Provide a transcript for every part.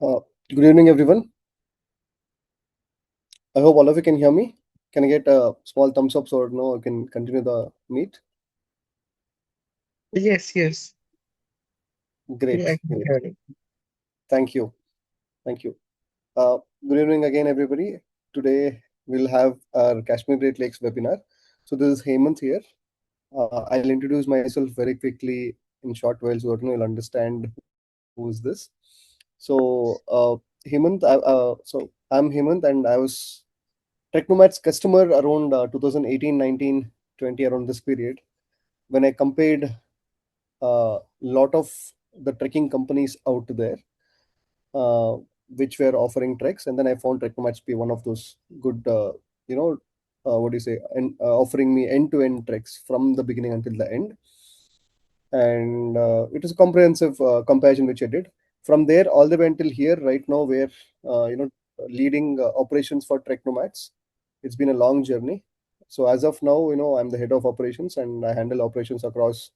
Uh, Good evening, everyone. I hope all of you can hear me. Can I get a small thumbs up so no, I can continue the meet? Yes, yes. Yeah, I Great, can great. hear you. Thank you, thank you. Uh, Good evening again, everybody. Today we'll have our Kashmir Great Lakes webinar. So this is Hemant here. I'll introduce myself very quickly in short while so that you'll understand who is this. Hemant, I'm Hemant, and I was TrekNomads customer around 2018, 19, 20 around this period when I compared a lot of the trekking companies out there, uh, which were offering treks, and then I found TrekNomads to be one of those good, you know, what do you say, and offering me end-to-end treks from the beginning until the end. And it was a comprehensive comparison which I did. From there all the way until here, right now, where leading operations for TrekNomads. It's been a long journey. So as of now, I'm the head of operations and I handle operations across,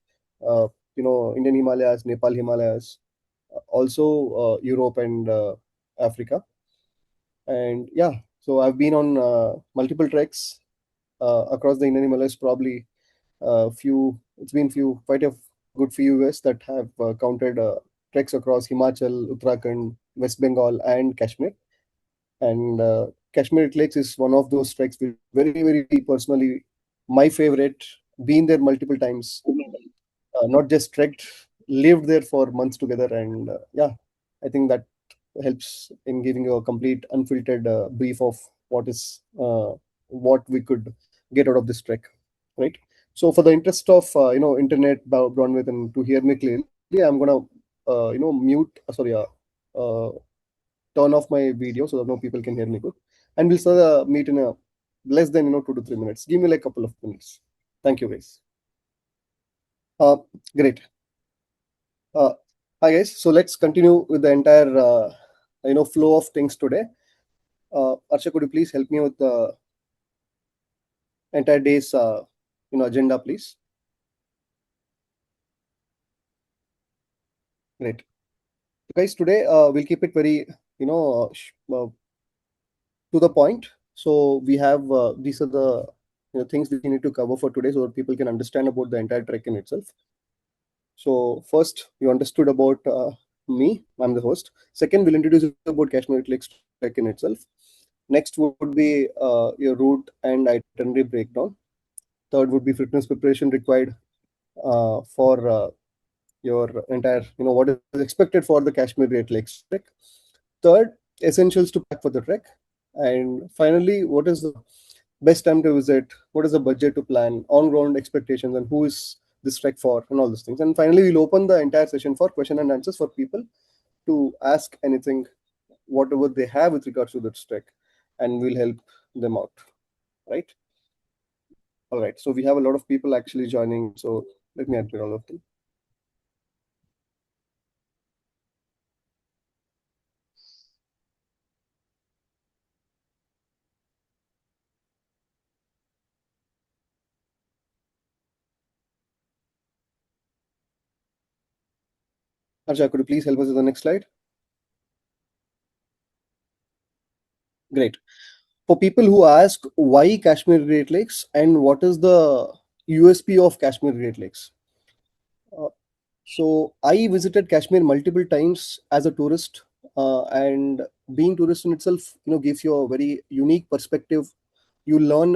Indian Himalayas, Nepal Himalayas, also Europe and Africa. And yeah, so I've been on multiple treks across the Indian Himalayas, probably it's been quite a good few years that have counted treks across Himachal, Uttarakhand, West Bengal, and Kashmir. And Kashmir Great Lakes is one of those treks which very, very personally my favorite. Been there multiple times, not just trekked, lived there for months together, and yeah, I think that helps in giving you a complete, unfiltered brief of what we could get out of this trek, right? So, for the interest of internet bandwidth and to hear me clearly, I'm gonna mute. Uh, turn off my video so that no people can hear me good, and we'll start the meet in a less than 2 to 3 minutes. Give me like a couple of minutes. Thank you, guys. Uh, Great. Uh, Hi guys. So let's continue with the entire flow of things today. Arsha, could you please help me with the entire day's agenda, please? Great. So guys, today we'll keep it very to the point. So we have these are the things we need to cover for today so that people can understand about the entire trek in itself. So first, you understood about me. I'm the host. Second, we'll introduce you about Kashmir Lakes Trek in itself. Next would be your route and itinerary breakdown. Third would be fitness preparation required for your entire, what is expected for the Kashmir Great Lakes Trek. Third, essentials to pack for the trek. And finally, what is the best time to visit? What is the budget to plan? On ground expectations and who is this trek for and all those things. And finally, we'll open the entire session for question and answers for people to ask anything, whatever they have with regards to this trek, and we'll help them out. Right? All right. So we have a lot of people actually joining. So let me admit all of them. Arsha, could you please help us with the next slide? Great. For people who ask why Kashmir Great Lakes and what is the USP of Kashmir Great Lakes. Uh, so I visited Kashmir multiple times as a tourist, and being tourist in itself, gives you a very unique perspective. You learn,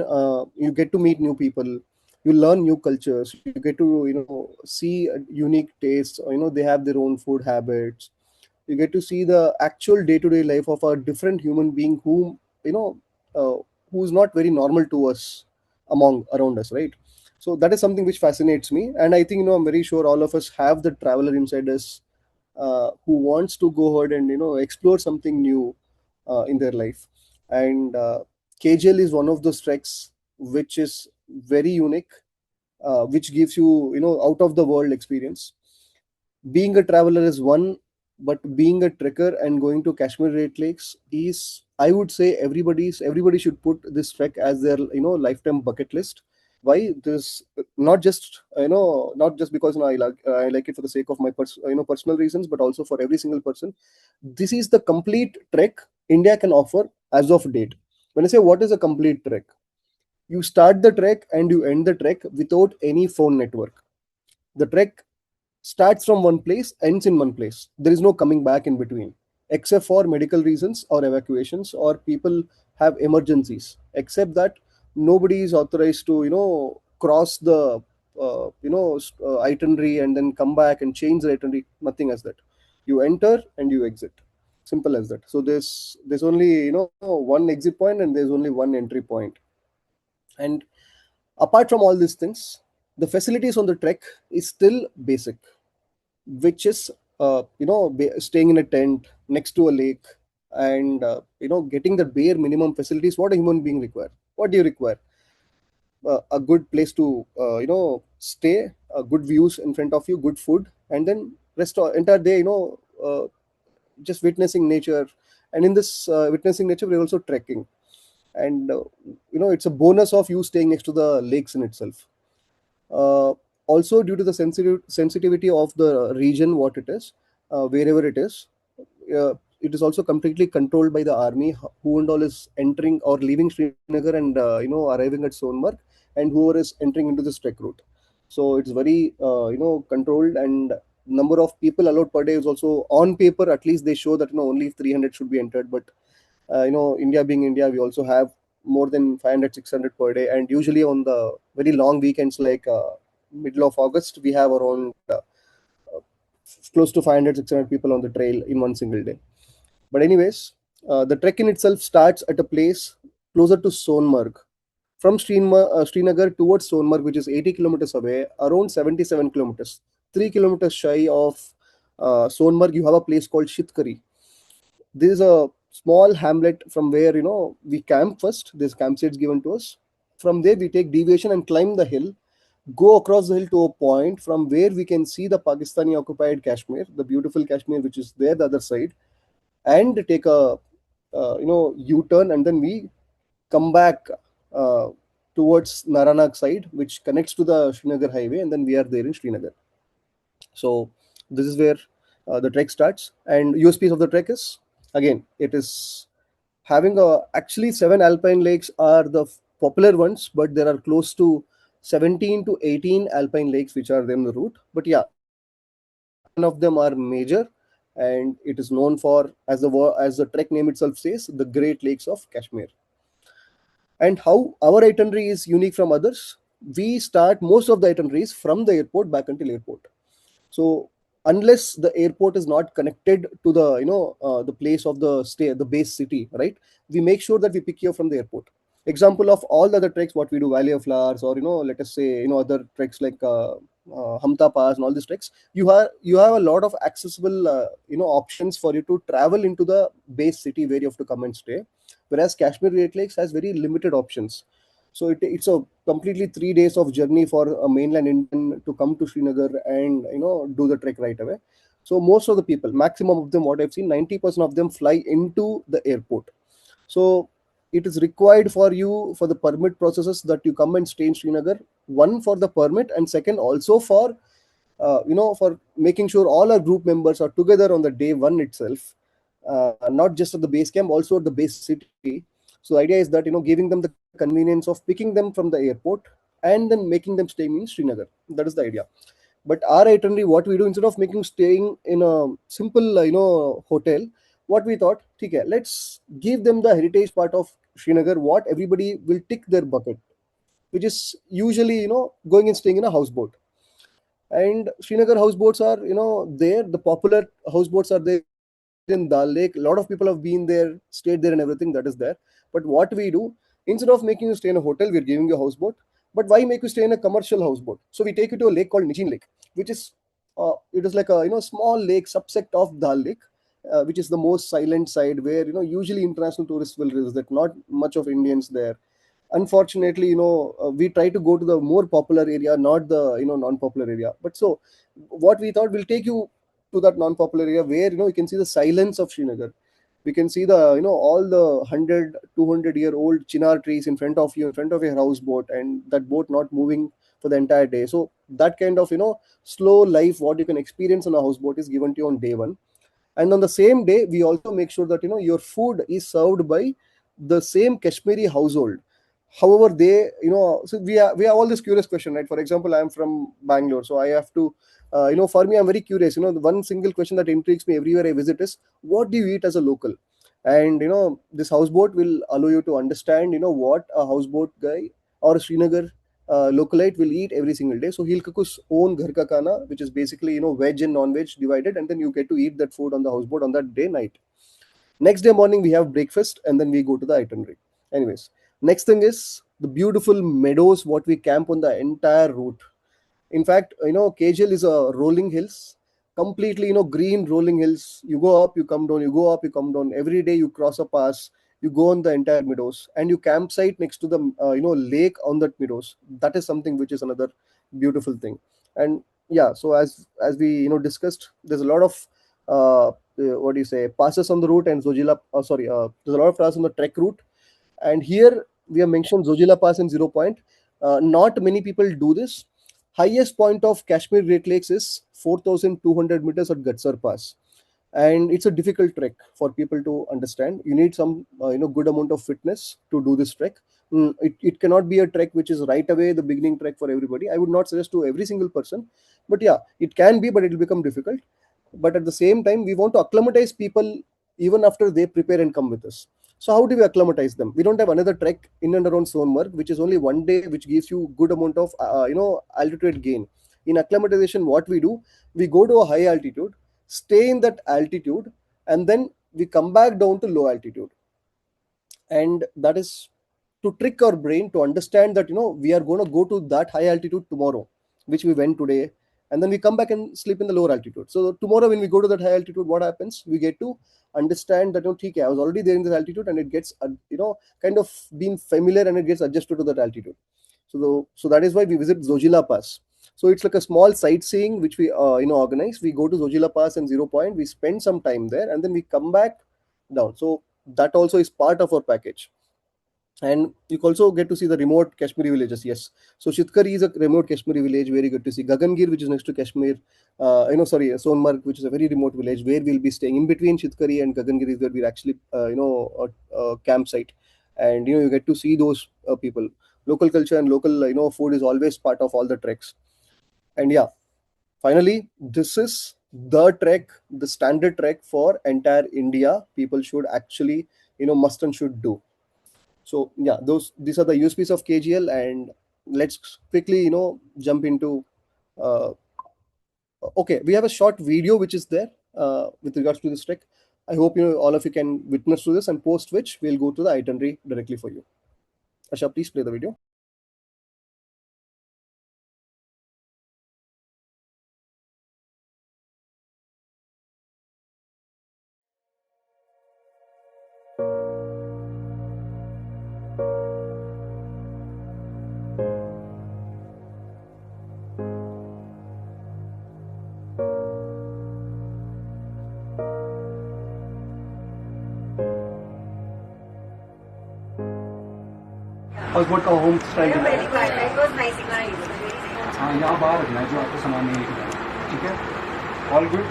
you get to meet new people, you learn new cultures, you get to see unique tastes. They have their own food habits. You get to see the actual day-to-day life of a different human being whom you know uh, who's not very normal to us among around us, right? So that is something which fascinates me, and I think I'm very sure all of us have the traveler inside us who wants to go ahead and explore something new in their life. And KGL is one of those treks which is very unique, which gives you out of the world experience. Being a traveler is one, but being a trekker and going to Kashmir Great Lakes is, I would say, everybody should put this trek as their lifetime bucket list. Why this? Not just not just because I like it for the sake of my personal reasons, but also for every single person. This is the complete trek India can offer as of date. When I say what is a complete trek, you start the trek and you end the trek without any phone network. The trek starts from one place, ends in one place. There is no coming back in between, except for medical reasons or evacuations or people have emergencies. Except that, nobody is authorized to cross the itinerary and then come back and change the itinerary. Nothing as that. You enter and you exit. Simple as that. So there's only one exit point and there's only one entry point. And apart from all these things, the facilities on the trek is still basic, which is staying in a tent next to a lake, and getting the bare minimum facilities what a human being require. What do you require? A good place to stay, good views in front of you, good food, and then rest entire day just witnessing nature. And in this witnessing nature, we're also trekking. And it's a bonus of you staying next to the lakes in itself. uh, Also, due to the sensitivity of the region what it is, wherever it is also completely controlled by the army, who and all is entering or leaving Srinagar and arriving at Sonmarg, and whoever is entering into this trek route. So it's very controlled, and number of people allowed per day is also on paper. At least they show that only 300 should be entered, but India being India, we also have more than 500, 600 per day. And usually on the very long weekends, like middle of August, we have around close to 500, 600 people on the trail in one single day. But anyways, the trek in itself starts at a place closer to Sonmarg. From Srinagar towards Sonmarg, which is 80 kilometers away, around 77 kilometers, 3 kilometers shy of Sonmarg, you have a place called Shitkari. This is a small hamlet from where we camp first. There's campsites given to us. From there, we take deviation and climb the hill, go across the hill to a point from where we can see the Pakistani occupied Kashmir, the beautiful Kashmir, which is there the other side, and take a U-turn, and then we come back uh, towards Naranag side, which connects to the Srinagar highway, and then we are there in Srinagar. So this is where the trek starts. And USPs of the trek is, again, it is having a actually seven alpine lakes are the popular ones, but there are close to 17 to 18 alpine lakes which are there on the route. But yeah, seven of them are major, and it is known for, as the trek name itself says, the Great Lakes of Kashmir. And how our itinerary is unique from others, we start most of the itineraries from the airport back until airport. So unless the airport is not connected to the the place of the stay, the base city, right, we make sure that we pick you up from the airport. Example of all the other treks what we do, Valley of Flowers, or let us say other treks like Hamta Pass and all these treks, you have a lot of accessible options for you to travel into the base city where you have to come and stay, whereas Kashmir Great Lakes has very limited options. So it's a completely 3 days of journey for a mainland Indian to come to Srinagar and do the trek right away. So most of the people, maximum of them, what I've seen, 90% of them fly into the airport. So it is required for you for the permit processes that you come and stay in Srinagar. One, for the permit, and second also for for making sure all our group members are together on the day one itself, not just at the base camp, also at the base city. So the idea is that giving them the convenience of picking them from the airport and then making them stay in Srinagar. That is the idea. But our itinerary, what we do, instead of making staying in a simple hotel, what we thought, okay, let's give them the heritage part of Srinagar, what everybody will tick their bucket, which is usually going and staying in a houseboat. And Srinagar houseboats are there. The popular houseboats are there in Dal Lake. A lot of people have been there, stayed there, and everything that is there. But what we do, instead of making you stay in a hotel, we're giving you a houseboat. But why make you stay in a commercial houseboat? So we take you to a lake called Nijin Lake, which is it is like a small lake subsect of Dal Lake, which is the most silent side where usually international tourists will visit. Not much of Indians there. Unfortunately, we try to go to the more popular area, not the non-popular area. But so what we thought, we'll take you to that non-popular area where you can see the silence of Srinagar. We can see the, all the 100, 200-year-old chinar trees in front of you, in front of your houseboat, and that boat not moving for the entire day. So that kind of, slow life what you can experience on a houseboat is given to you on day one. And on the same day we also make sure that, your food is served by the same Kashmiri household. However, they, so we have all this curious question, right? For example, I am from Bangalore, so I have to, for me, I'm very curious. The one single question that intrigues me everywhere I visit is, what do you eat as a local? And this houseboat will allow you to understand, what a houseboat guy or a Srinagar localite will eat every single day. So he'll cook his own ghar ka khana, which is basically, veg and non-veg divided, and then you get to eat that food on the houseboat on that day night. Next day morning we have breakfast, and then we go to the itinerary. Anyways, next thing is the beautiful meadows what we camp on the entire route. In fact, KGL is a rolling hills, completely, green rolling hills. You go up, you come down, you go up, you come down. Every day you cross a pass, you go on the entire meadows, and you campsite next to the, lake on that meadows. That is something which is another beautiful thing. And yeah, so as we, discussed, there's a lot of, what do you say, passes on the route, and Zojila, sorry, there's a lot of passes on the trek route. And here we have mentioned Zojila Pass and Zero Point. Not many people do this. Highest point of Kashmir Great Lakes is 4,200 meters at Gatsar Pass, and it's a difficult trek for people to understand. You need some, good amount of fitness to do this trek. It cannot be a trek which is right away the beginning trek for everybody. I would not suggest to every single person, but yeah, it can be, but it will become difficult. But at the same time, we want to acclimatize people even after they prepare and come with us. So how do we acclimatize them? We don't have another trek in and around Sonmarg, which is only one day, which gives you good amount of, altitude gain. In acclimatization, what we do, we go to a high altitude, stay in that altitude, and then we come back down to low altitude. And that is to trick our brain to understand that, we are going to go to that high altitude tomorrow, which we went today, and then we come back and sleep in the lower altitude. So tomorrow when we go to that high altitude, what happens? We get to understand that, okay, I was already there in this altitude, and it gets, kind of being familiar, and it gets adjusted to that altitude. So that is why we visit Zojila Pass. So it's like a small sightseeing which we, organize. We go to Zojila Pass and Zero Point, we spend some time there, and then we come back down. So that also is part of our package. And you also get to see the remote Kashmiri villages. Yes, so Shitkari is a remote Kashmiri village, very good to see. Gagangir, which is next to Kashmir, sorry, Sonmarg, which is a very remote village where we'll be staying. In between Shitkari and Gagangir is where we're actually, campsite, and you get to see those people. Local culture and local, food is always part of all the treks. And yeah, finally, this is the trek, the standard trek for entire India. People should actually, must and should do. So yeah, these are the USPs of KGL, and let's quickly, jump into. Uh, okay, we have a short video which is there with regards to this trek. I hope all of you can witness to this, and post which we'll go to the itinerary directly for you. Asha, please play the video. Houseboat का home style हाँ यहाँ बाहर रखना है जो आपको सामान नहीं लेके जाना है, ठीक है, all good.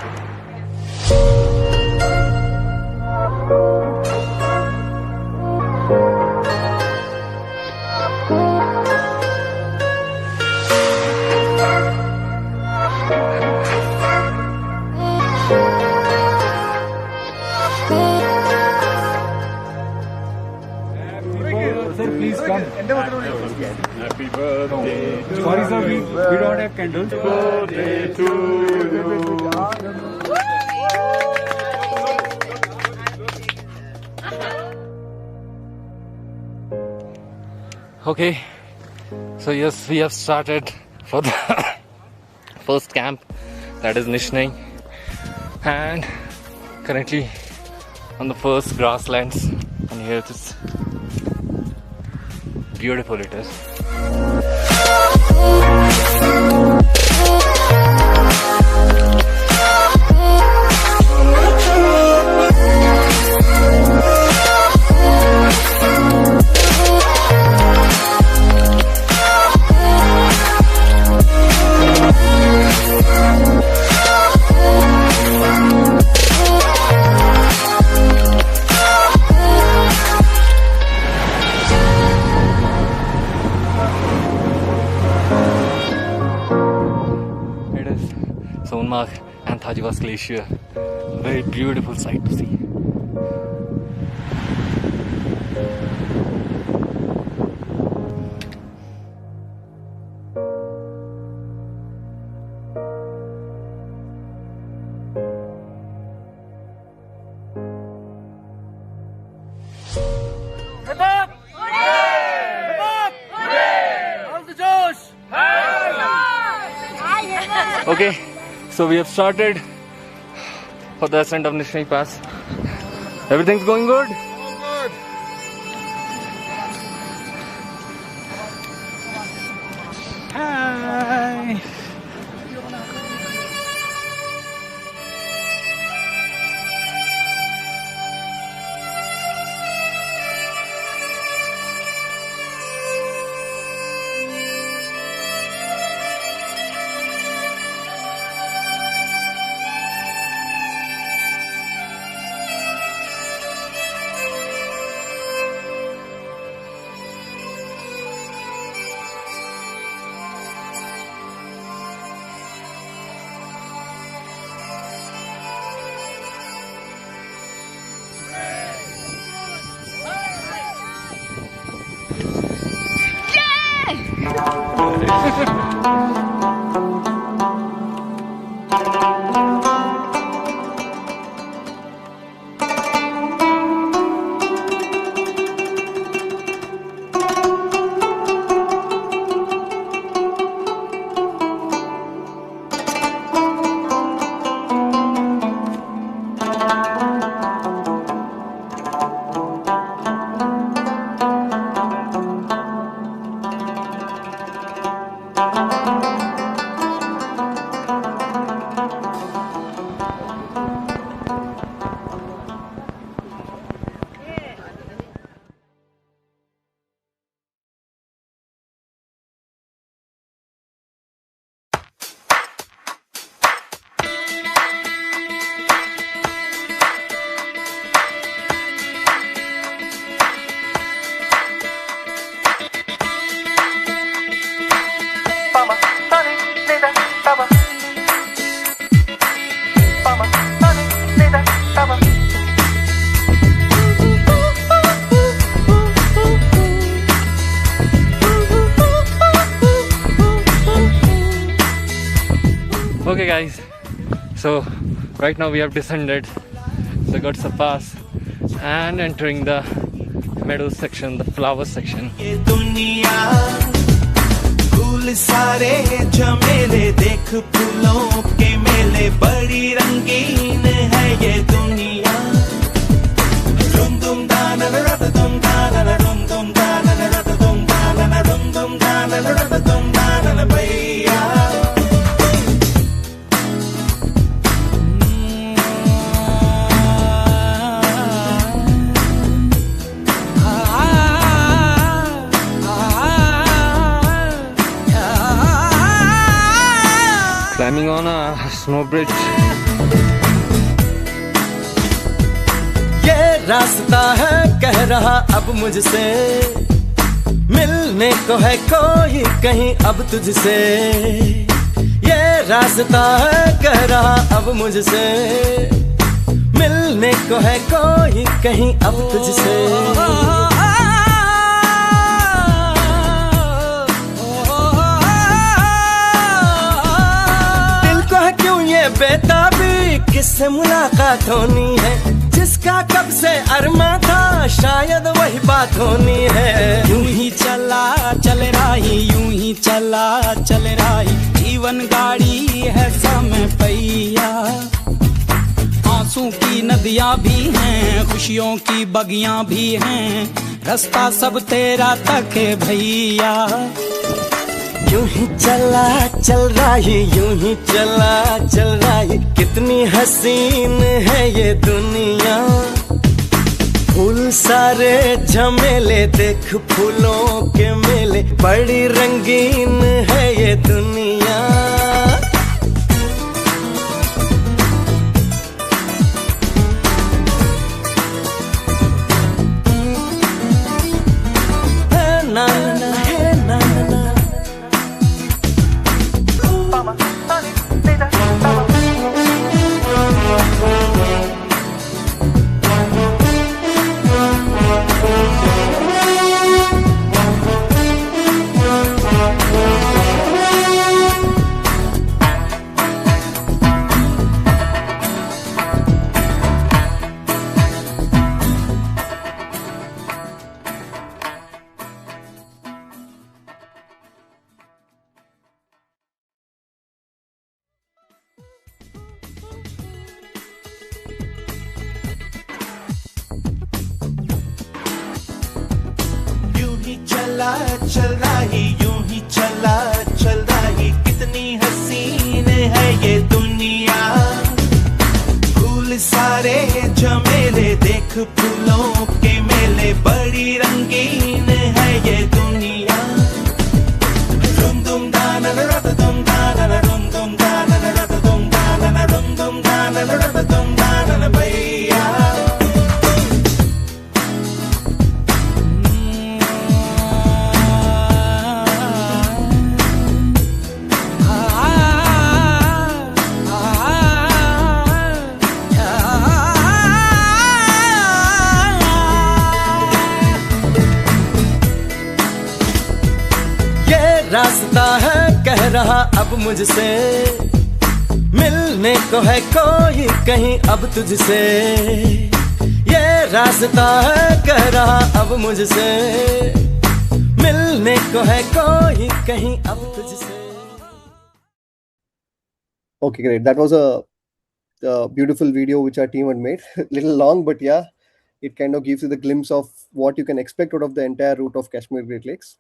Sir, please come. Happy birthday. Sorry, sir, we don't have candles. Birthday to you. Okay, so yes, we have started for the first camp, that is Nishnay, and currently on the first grasslands, and here it is. Beautiful it is. Atlas Glacier. Very beautiful sight to see. Okay, so we have started for the ascent of Nishnay Pass. Everything's going good? Hi! Okay guys, so right now we have descended the Gatsa Pass and entering the meadows section, the flower section. Climbing on a snow bridge. ये रास्ता है कह रहा अब मुझसे, मिलने को है कोई कहीं अब तुझसे। ये रास्ता है कह रहा अब मुझसे, मिलने को है कोई कहीं अब तुझसे। बेताबी किससे मुलाकात होनी है, जिसका कब से अरमा था शायद वही बात होनी है। यूं ही चला चल रही, यूं ही चला चल रही, जीवन गाड़ी है समय पहिया। आंसू की नदियां भी हैं, खुशियों की बगियां भी हैं, रास्ता सब तेरा तक है भैया। यूं ही चला चल रही, यूं ही चला चल रही, कितनी हसीन है ये दुनिया। फूल सारे झमेले देख फूलों के मेले, बड़ी रंगीन है ये दुनिया। ना ना है ना ना चला चल रही यूं ही चला चल रही कितनी हसीन है ये दुनिया फूल सारे झमेले देख फूलों के मेले बड़ी रंगीन है ये दुनिया दुम दुम दाना रत दुम दाना दुम दुम दाना रत दुम दाना दुम दुम दाना रत दुम दाना भैया रास्ता है कह रहा अब मुझसे मिलने को है कोई कहीं अब तुझसे ये रास्ता है कह रहा अब मुझसे मिलने को है कोई कहीं अब तुझसे. Okay, great. That was a beautiful video which our team had made. Little long, but yeah, it kind of gives you the glimpse of what you can expect out of the entire route of Kashmir Great Lakes.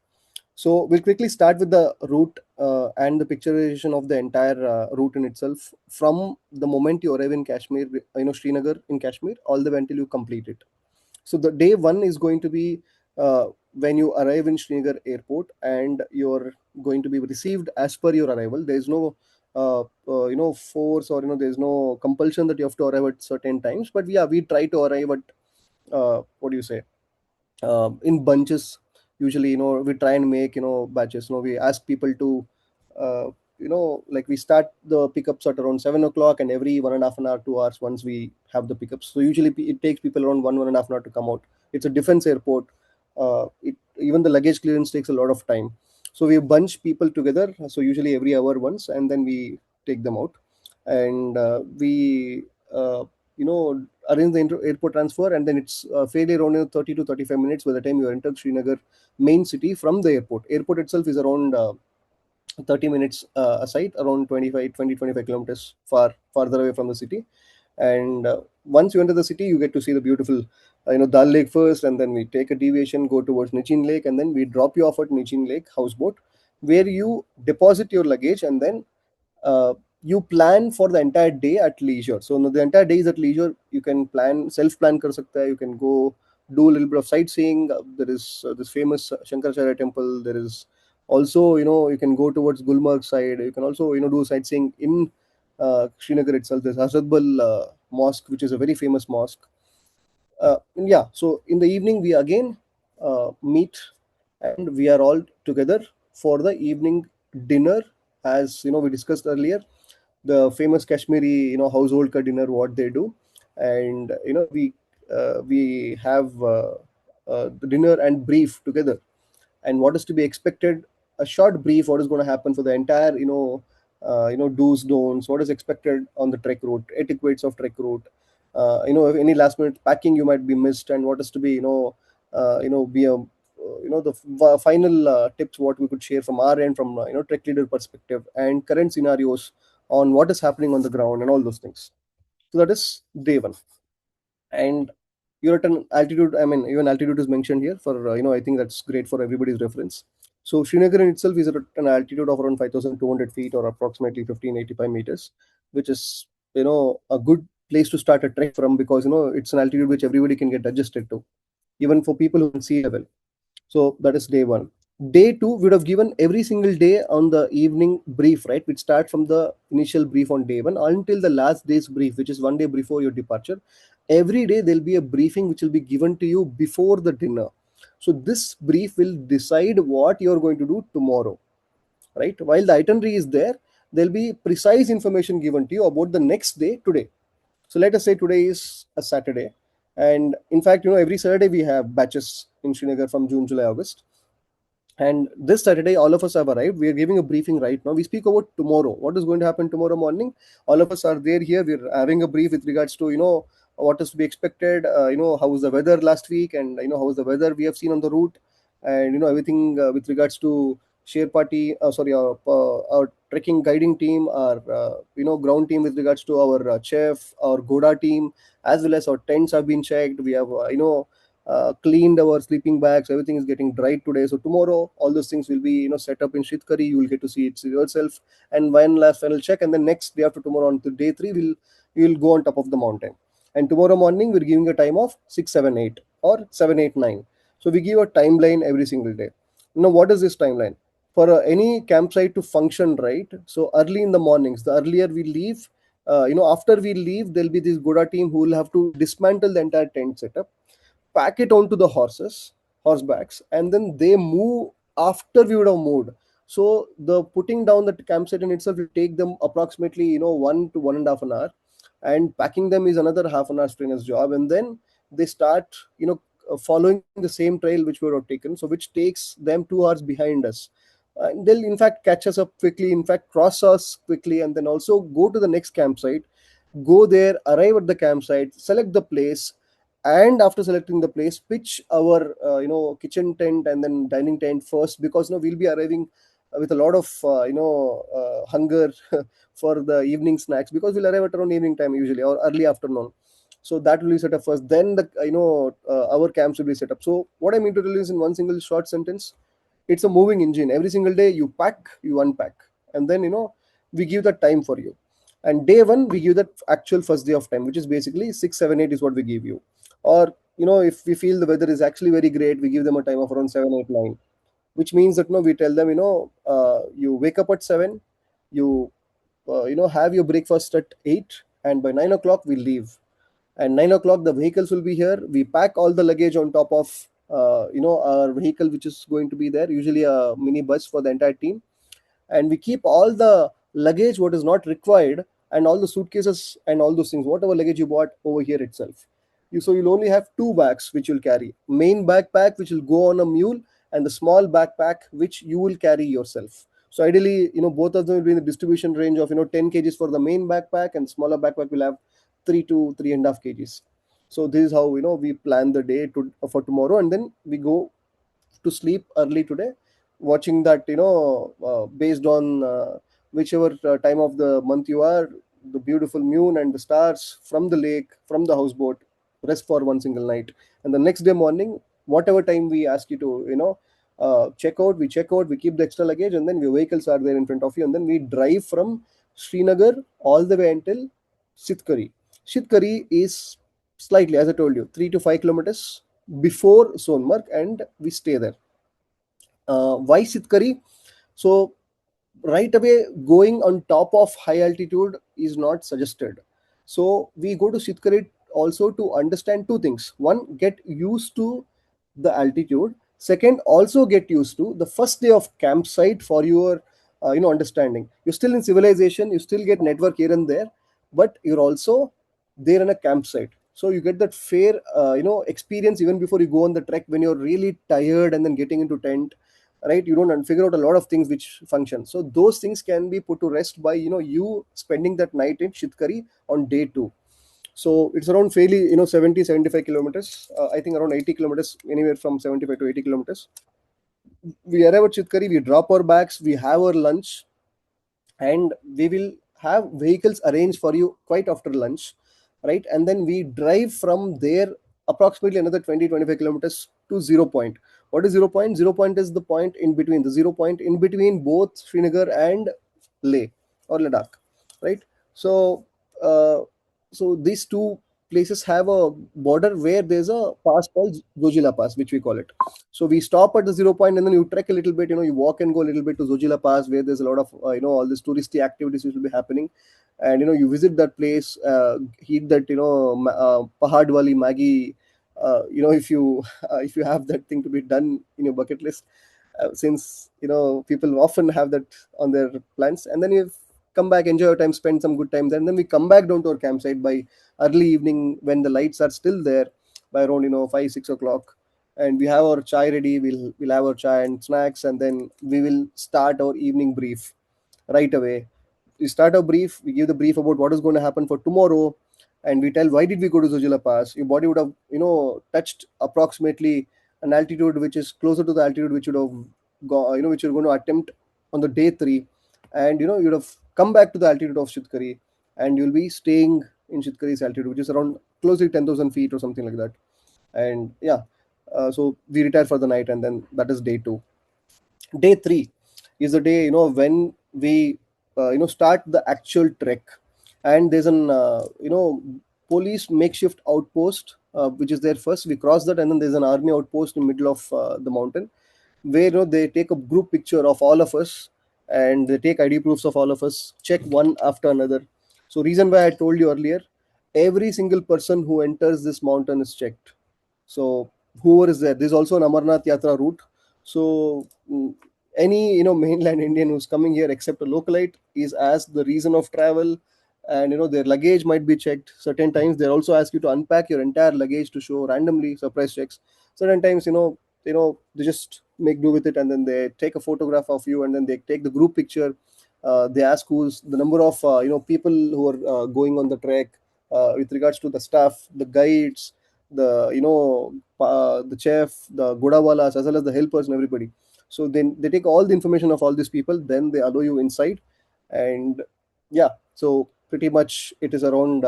So we'll quickly start with the route and the picturization of the entire route in itself from the moment you arrive in Kashmir, Srinagar in Kashmir, all the way until you complete it. So the day one is going to be when you arrive in Srinagar airport and you're going to be received as per your arrival. There is no force or there's no compulsion that you have to arrive at certain times. But yeah, we try to arrive at what do you say in bunches. Usually, we try and make batches. We ask people to like we start the pickups at around 7 o'clock, and every 1.5 an hour, 2 hours once we have the pickups. So usually it takes people around 1.5 an hour to come out. It's a defense airport. Even the luggage clearance takes a lot of time. So we bunch people together. So usually every hour once, and then we take them out, and we arrange the airport transfer, and then it's fairly around 30 to 35 minutes by the time you enter Srinagar main city from the airport. Airport itself is around 30 minutes aside, around 25 kilometers farther away from the city. And once you enter the city, you get to see the beautiful Dal Lake first, and then we take a deviation, go towards Nichin Lake, and then we drop you off at Nichin Lake houseboat, where you deposit your luggage, and then you plan for the entire day at leisure. So the entire day is at leisure. You can self plan kar sakta hai. You can go do a little bit of sightseeing. There is this famous Shankaracharya temple. There is also you can go towards Gulmarg side. You can also do sightseeing in Srinagar itself. There's Hazratbal mosque, which is a very famous mosque. Yeah, so in the evening we again meet, and we are all together for the evening dinner. As we discussed earlier, the famous Kashmiri household ka dinner, what they do. And we have the dinner and brief together, and what is to be expected, a short brief, what is going to happen for the entire do's don'ts, what is expected on the trek route, etiquettes of trek route, if any last minute packing you might be missed, and what is to be be a the final tips what we could share from our end, from trek leader perspective, and current scenarios on what is happening on the ground and all those things. So that is day one. And you're at an altitude, I mean, even altitude is mentioned here for I think that's great for everybody's reference. So Srinagar in itself is at an altitude of around 5,200 feet, or approximately 1585 meters, which is a good place to start a trek from, because it's an altitude which everybody can get adjusted to, even for people who can see level. So that is day one. Day two, we would have given every single day on the evening brief, right? We'd start from the initial brief on day one until the last day's brief, which is one day before your departure. Every day there'll be a briefing which will be given to you before the dinner. So this brief will decide what you're going to do tomorrow, right? While the itinerary is there, there'll be precise information given to you about the next day today. So let us say today is a Saturday, and in fact, every Saturday we have batches in Srinagar from June, July, August. And this Saturday, all of us have arrived. We are giving a briefing right now. We speak about tomorrow. What is going to happen tomorrow morning? All of us are there here. We're having a brief with regards to what is to be expected. How was the weather last week, and how was the weather we have seen on the route, and everything with regards to share party. Sorry, our trekking guiding team, our ground team with regards to our chef, our Goda team, as well as our tents have been checked. We have cleaned our sleeping bags, everything is getting dried today. So tomorrow all those things will be set up in Shitkari. You will get to see it yourself. And one last final check, and then next day after tomorrow on to day 3, we will go on top of the mountain. And tomorrow morning we're giving a time of 678 or 789. So we give a timeline every single day. What is this timeline? For any campsite to function right, so early in the mornings, the earlier we leave, after we leave, there'll be this Goda team who will have to dismantle the entire tent setup, pack it onto the horsebacks, and then they move after we would have moved. So the putting down the campsite in itself will take them approximately 1 to 1.5 an hour, and packing them is another half an hour trainer's job. And then they start following the same trail which we would have taken, so which takes them 2 hours behind us. And they'll in fact catch us up quickly, in fact cross us quickly, and then also go to the next campsite, go there, arrive at the campsite, select the place, and after selecting the place, pitch our kitchen tent and then dining tent first, because we'll be arriving with a lot of hunger for the evening snacks, because we'll arrive at around evening time usually, or early afternoon. So that will be set up first, then the our camps will be set up. So what I mean to tell you is, in one single short sentence, it's a moving engine. Every single day you pack, you unpack, and then we give the time for you. And day one we give that actual first day of time, which is basically 6, 7, 8 is what we give you. Or if we feel the weather is actually very great, we give them a time of around 7, 8, 9, which means that we tell them, you wake up at 7, you have your breakfast at 8, and by 9 o'clock we leave. And 9 o'clock the vehicles will be here. We pack all the luggage on top of our vehicle, which is going to be there, usually a mini bus for the entire team. And we keep all the luggage what is not required, and all the suitcases and all those things, whatever luggage you bought, over here itself. So you'll only have two bags which you'll carry: main backpack which will go on a mule, and the small backpack which you will carry yourself. So ideally, both of them will be in the distribution range of 10 kgs for the main backpack, and smaller backpack will have 3 to 3.5 kgs. So this is how we plan the day for tomorrow. And then we go to sleep early today, watching that, based on whichever time of the month you are, the beautiful moon and the stars from the lake, from the houseboat, rest for one single night. And the next day morning, whatever time we ask you to check out, we keep the extra luggage, and then your vehicles are there in front of you, and then we drive from Srinagar all the way until Sitkari. Sitkari is slightly, as I told you, 3 to 5 kilometers before Sonmarg, and we stay there. Why Sitkari? So right away going on top of high altitude is not suggested. So we go to Sitkari also to understand two things: one, get used to the altitude; second, also get used to the first day of campsite for your understanding. You're still in civilization, you still get network here and there, but you're also there in a campsite. So you get that fair experience even before you go on the trek, when you're really tired and then getting into tent, right? You don't figure out a lot of things which function. So those things can be put to rest by you spending that night in Shitkari on day 2. So it's around fairly 70-75 kilometers, I think around 80 kilometers, anywhere from 75 to 80 kilometers. We arrive at Chitkari, we drop our bags, we have our lunch, and we will have vehicles arranged for you quite after lunch, right? And then we drive from there approximately another 20-25 kilometers to zero point. What is zero point? Zero point is the point in between, the zero point in between both Srinagar and Leh or Ladakh, right? So uh, so these two places have a border where there's a pass called Zojila Pass, which we call it. So we stop at the zero point, and then you trek a little bit, you walk and go a little bit to Zojila Pass, where there's a lot of all these touristy activities which will be happening. And you visit that place, eat that Pahad Wali Maggie, if you have that thing to be done in your bucket list, since people often have that on their plans. And then you come back, enjoy your time, spend some good time there, and then we come back down to our campsite by early evening when the lights are still there, by around 5-6 o'clock. And we have our chai ready, we'll have our chai and snacks, and then we will start our evening brief right away. We start a brief, we give the brief about what is going to happen for tomorrow, and we tell why did we go to Zojila Pass. Your body would have touched approximately an altitude which is closer to the altitude which would have which you're going to attempt on the day 3. And you'd have come back to the altitude of Shitkari, and you'll be staying in Shitkari's altitude, which is around close to 10,000 feet or something like that. And yeah, So we retire for the night, and then that is day two. Day three is the day, when we start the actual trek. And there's an police makeshift outpost, which is there first. We cross that, and then there's an army outpost in middle of the mountain, where they take a group picture of all of us, and they take ID proofs of all of us, check one after another. So reason why I told you earlier, every single person who enters this mountain is checked. So whoever is there, there's also an Amarnath Yatra route. So any mainland Indian who's coming here except a localite is asked the reason of travel, and their luggage might be checked. Certain times they also ask you to unpack your entire luggage to show randomly surprise checks. Certain times they just make do with it, and then they take a photograph of you, and then they take the group picture. They ask who's the number of people who are going on the trek, with regards to the staff, the guides, the the chef, the godawalas, as well as the helpers and everybody. So then they take all the information of all these people, then they allow you inside. And yeah, so pretty much it is around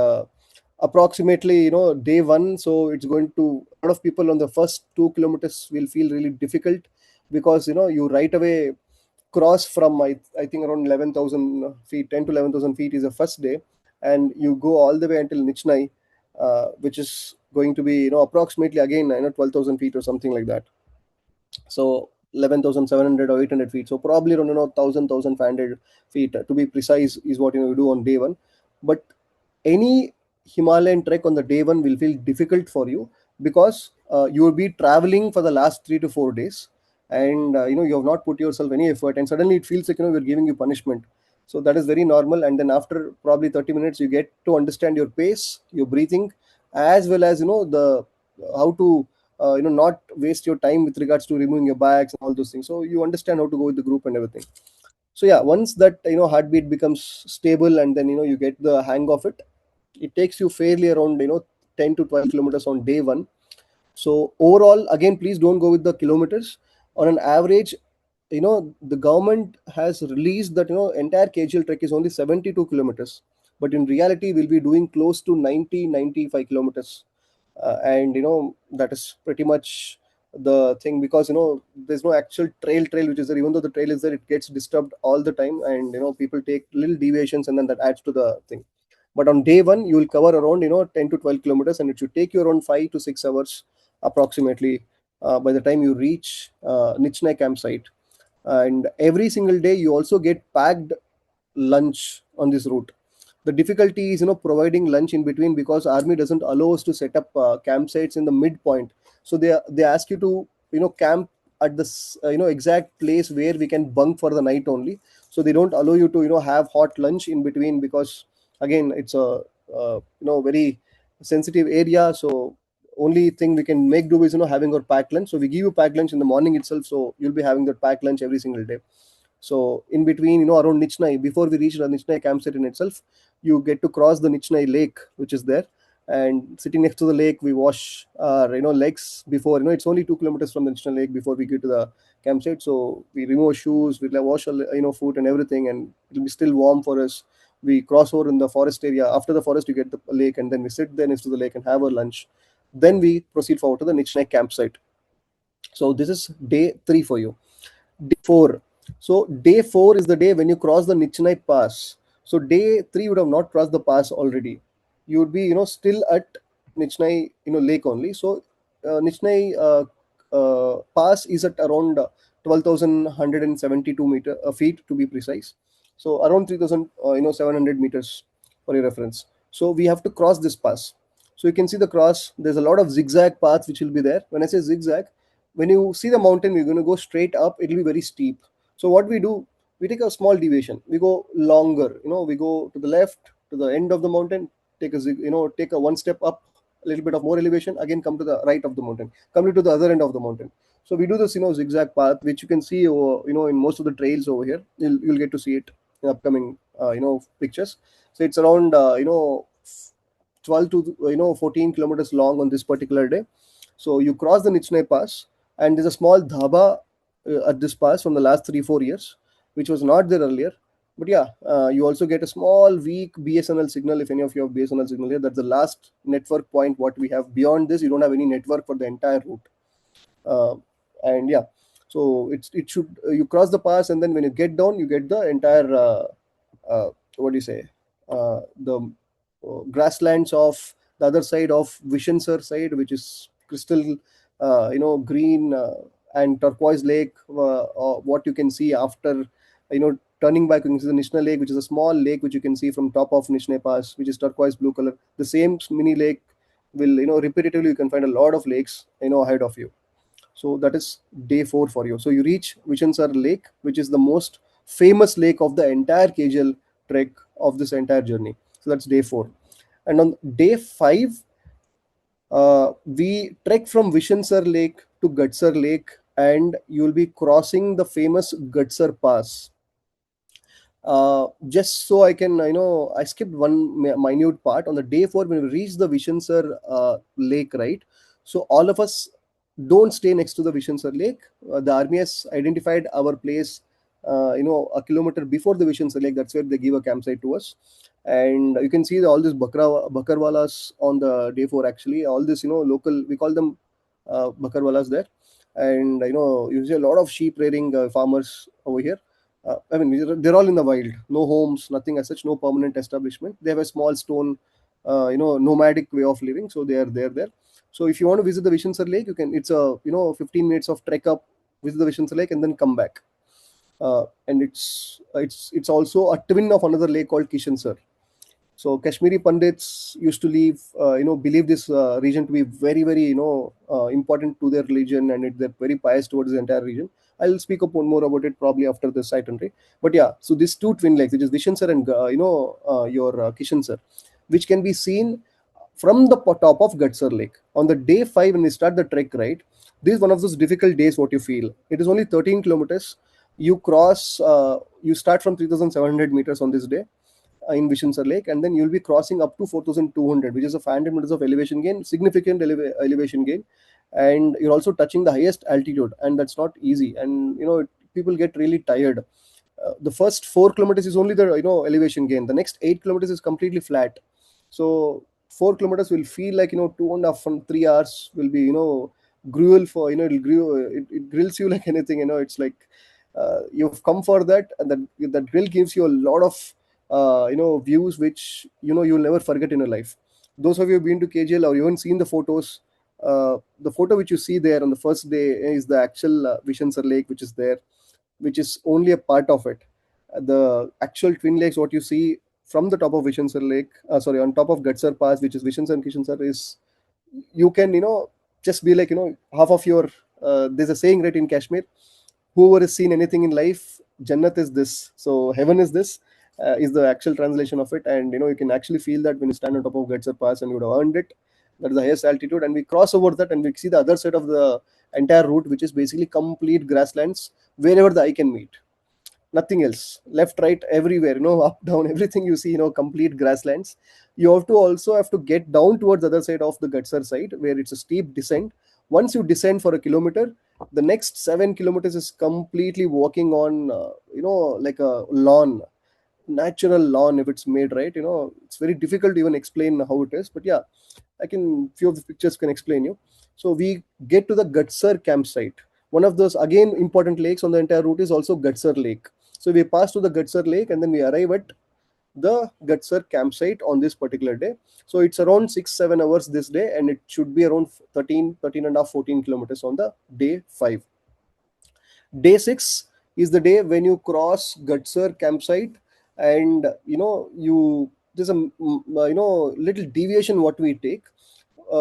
approximately day one. So it's going to, a lot of people on the first 2 kilometers will feel really difficult, because you right away cross from, I think around 11,000 feet, 10 to 11,000 feet is the first day, and you go all the way until Nichnai, which is going to be approximately again 12,000 feet or something like that. So 11,700 or 800 feet. So probably around 1,000 feet, to be precise, is what you do on day one. But any Himalayan trek on the day one will feel difficult for you, because you will be traveling for the last 3 to 4 days, and you have not put yourself any effort, and suddenly it feels like we're giving you punishment. So that is very normal. And then after probably 30 minutes, you get to understand your pace, your breathing, as well as the how to not waste your time with regards to removing your bags and all those things. So you understand how to go with the group and everything. So yeah, once that heartbeat becomes stable, and then you get the hang of it, it takes you fairly around 10 to 12 kilometers on day one. So overall, again, please don't go with the kilometers. On an average, the government has released that entire KGL trek is only 72 kilometers, but in reality we'll be doing close to 90-95 kilometers. And that is pretty much the thing, because there's no actual trail which is there. Even though the trail is there, it gets disturbed all the time, and people take little deviations, and then that adds to the thing. But on day one, you will cover around 10 to 12 kilometers, and it should take you around 5 to 6 hours approximately, by the time you reach Nichnai campsite. And every single day you also get packed lunch on this route. The difficulty is providing lunch in between, because army doesn't allow us to set up campsites in the midpoint. So they ask you to camp at this exact place where we can bunk for the night only. So they don't allow you to have hot lunch in between, because again, it's a very sensitive area. So only thing we can make do is having our packed lunch. So we give you packed lunch in the morning itself, so you'll be having that packed lunch every single day. So in between, around Nichnai, before we reach the Nichnai campsite in itself, you get to cross the Nichnai lake, which is there. And sitting next to the lake, we wash our legs before. It's only 2 kilometers from the Nichnai lake before we get to the campsite. So we remove our shoes, we wash our foot and everything, and it'll be still warm for us. We cross over in the forest area. After the forest, you get the lake, and then we sit there next to the lake and have our lunch. Then we proceed forward to the Nichnai campsite. So this is day three for you. Day four. So day four is the day when you cross the Nichnai Pass. So day three would have not crossed the pass already. You would be still at Nichnai lake only. So Nichnai Pass is at around 12,172 feet, to be precise. So around 3,700 meters for your reference. So we have to cross this pass. So you can see the cross. There's a lot of zigzag paths which will be there. When I say zigzag, when you see the mountain, we're going to go straight up. It will be very steep. So what we do, we take a small deviation. We go longer. We go to the left, to the end of the mountain. Take a one step up, a little bit of more elevation. Again, come to the right of the mountain. Come to the other end of the mountain. So we do this, zigzag path, which you can see, in most of the trails over here. You'll get to see it in upcoming, pictures. So it's around, 12 to 14 kilometers long on this particular day. So you cross the Nichnai Pass, and there's a small dhaba at this pass from the last 3-4 years, which was not there earlier. But yeah, you also get a small weak BSNL signal. If any of you have BSNL signal here, that's the last network point what we have. Beyond this, you don't have any network for the entire route. uh, and yeah, so it should, you cross the pass, and then when you get down, you get the entire what do you say, the grasslands of the other side of Vishansar side, which is crystal green and turquoise lake. What you can see after turning back, you can see the Nishna Lake, which is a small lake which you can see from top of Nishne Pass, which is turquoise blue color. The same mini lake will, repetitively you can find a lot of lakes ahead of you. So that is day 4 for you. So you reach Vishansar Lake, which is the most famous lake of the entire KGL trek of this entire journey. So that's day 4. And on day 5, we trek from Vishansar Lake to Gatsar Lake, and you will be crossing the famous Gatsar Pass. Just so I can, I skipped one minute part. On the day 4, when we reach the Vishansar Lake, right? So all of us don't stay next to the Vishansar Lake. The army has identified our place, a kilometer before the Vishansar Lake. That's where they give a campsite to us. And you can see all these bakarwalas on the day 4. Actually, all this, local, we call them bakarwalas there. And you see a lot of sheep rearing farmers over here. I mean, they're all in the wild, no homes, nothing as such, no permanent establishment. They have a small stone, nomadic way of living. So they are there. So if you want to visit the Vishansar Lake, you can. It's a 15 minutes of trek up, visit the Vishansar Lake, and then come back. And it's also a twin of another lake called Kishansar. So Kashmiri Pandits used to believe this region to be very, very, important to their religion, and they're very pious towards the entire region. I'll speak up more about it probably after this itinerary. But yeah, so these two twin lakes, which is Vishansar and your Kishansar, which can be seen from the top of Gatsar Lake. On the day 5, when we start the trek, right, this is one of those difficult days. What you feel, it is only 13 kilometers. You start from 3,700 meters on this day in Vishansar Lake, and then you'll be crossing up to 4,200, which is a 500 meters of elevation gain, significant elevation gain, and you're also touching the highest altitude, and that's not easy. And people get really tired. The first 4 kilometers is only the elevation gain. The next 8 kilometers is completely flat. So 4 kilometers will feel like 2.5 from 3 hours will be gruel for it grills you like anything. It's like you've come for that, and that grill gives you a lot of views which you'll never forget in your life. Those of you who've been to KGL or even seen the photos, the photo which you see there on the first day is the actual Vishansar Lake, which is there, which is only a part of it. The actual twin lakes, what you see from the top of Vishansar Lake, on top of Gatsar Pass, which is Vishansar and Kishansar, is you can just be like half of your. There's a saying right in Kashmir: whoever has seen anything in life, Jannat is this. So heaven is this. Is the actual translation of it, and you can actually feel that when you stand on top of Gatsar Pass, and you would have earned it. That is the highest altitude, and we cross over that, and we see the other side of the entire route, which is basically complete grasslands wherever the eye can meet. Nothing else, left, right, everywhere, up, down, everything you see, complete grasslands. You have to get down towards the other side of the Gatsar side, where it's a steep descent. Once you descend for a kilometer, the next 7 kilometers is completely walking on like a lawn, natural lawn. If it's made right, it's very difficult to even explain how it is, but yeah, I can, few of the pictures can explain you. So we get to the Gatsar campsite. One of those again important lakes on the entire route is also Gatsar Lake. So we pass to the Gatsar Lake, and then we arrive at the Gatsar campsite on this particular day. So it's around 6-7 hours this day, and it should be around 13 and a half, 14 kilometers on the day 5. Day 6 is the day when you cross Gatsar campsite, and there's a little deviation what we take.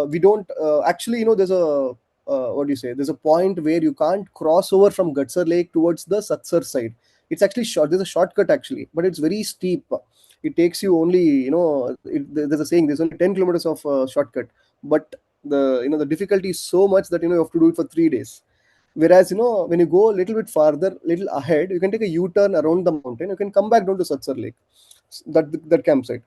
We don't actually, there's a what do you say, there's a point where you can't cross over from Gatsar Lake towards the Satsar side. It's actually short, there's a shortcut actually, but it's very steep. It takes you only, there's a saying, there's only 10 kilometers of shortcut, but the difficulty is so much that you have to do it for 3 days. Whereas, when you go a little bit farther, little ahead, you can take a U-turn around the mountain. You can come back down to Satsar Lake, that campsite.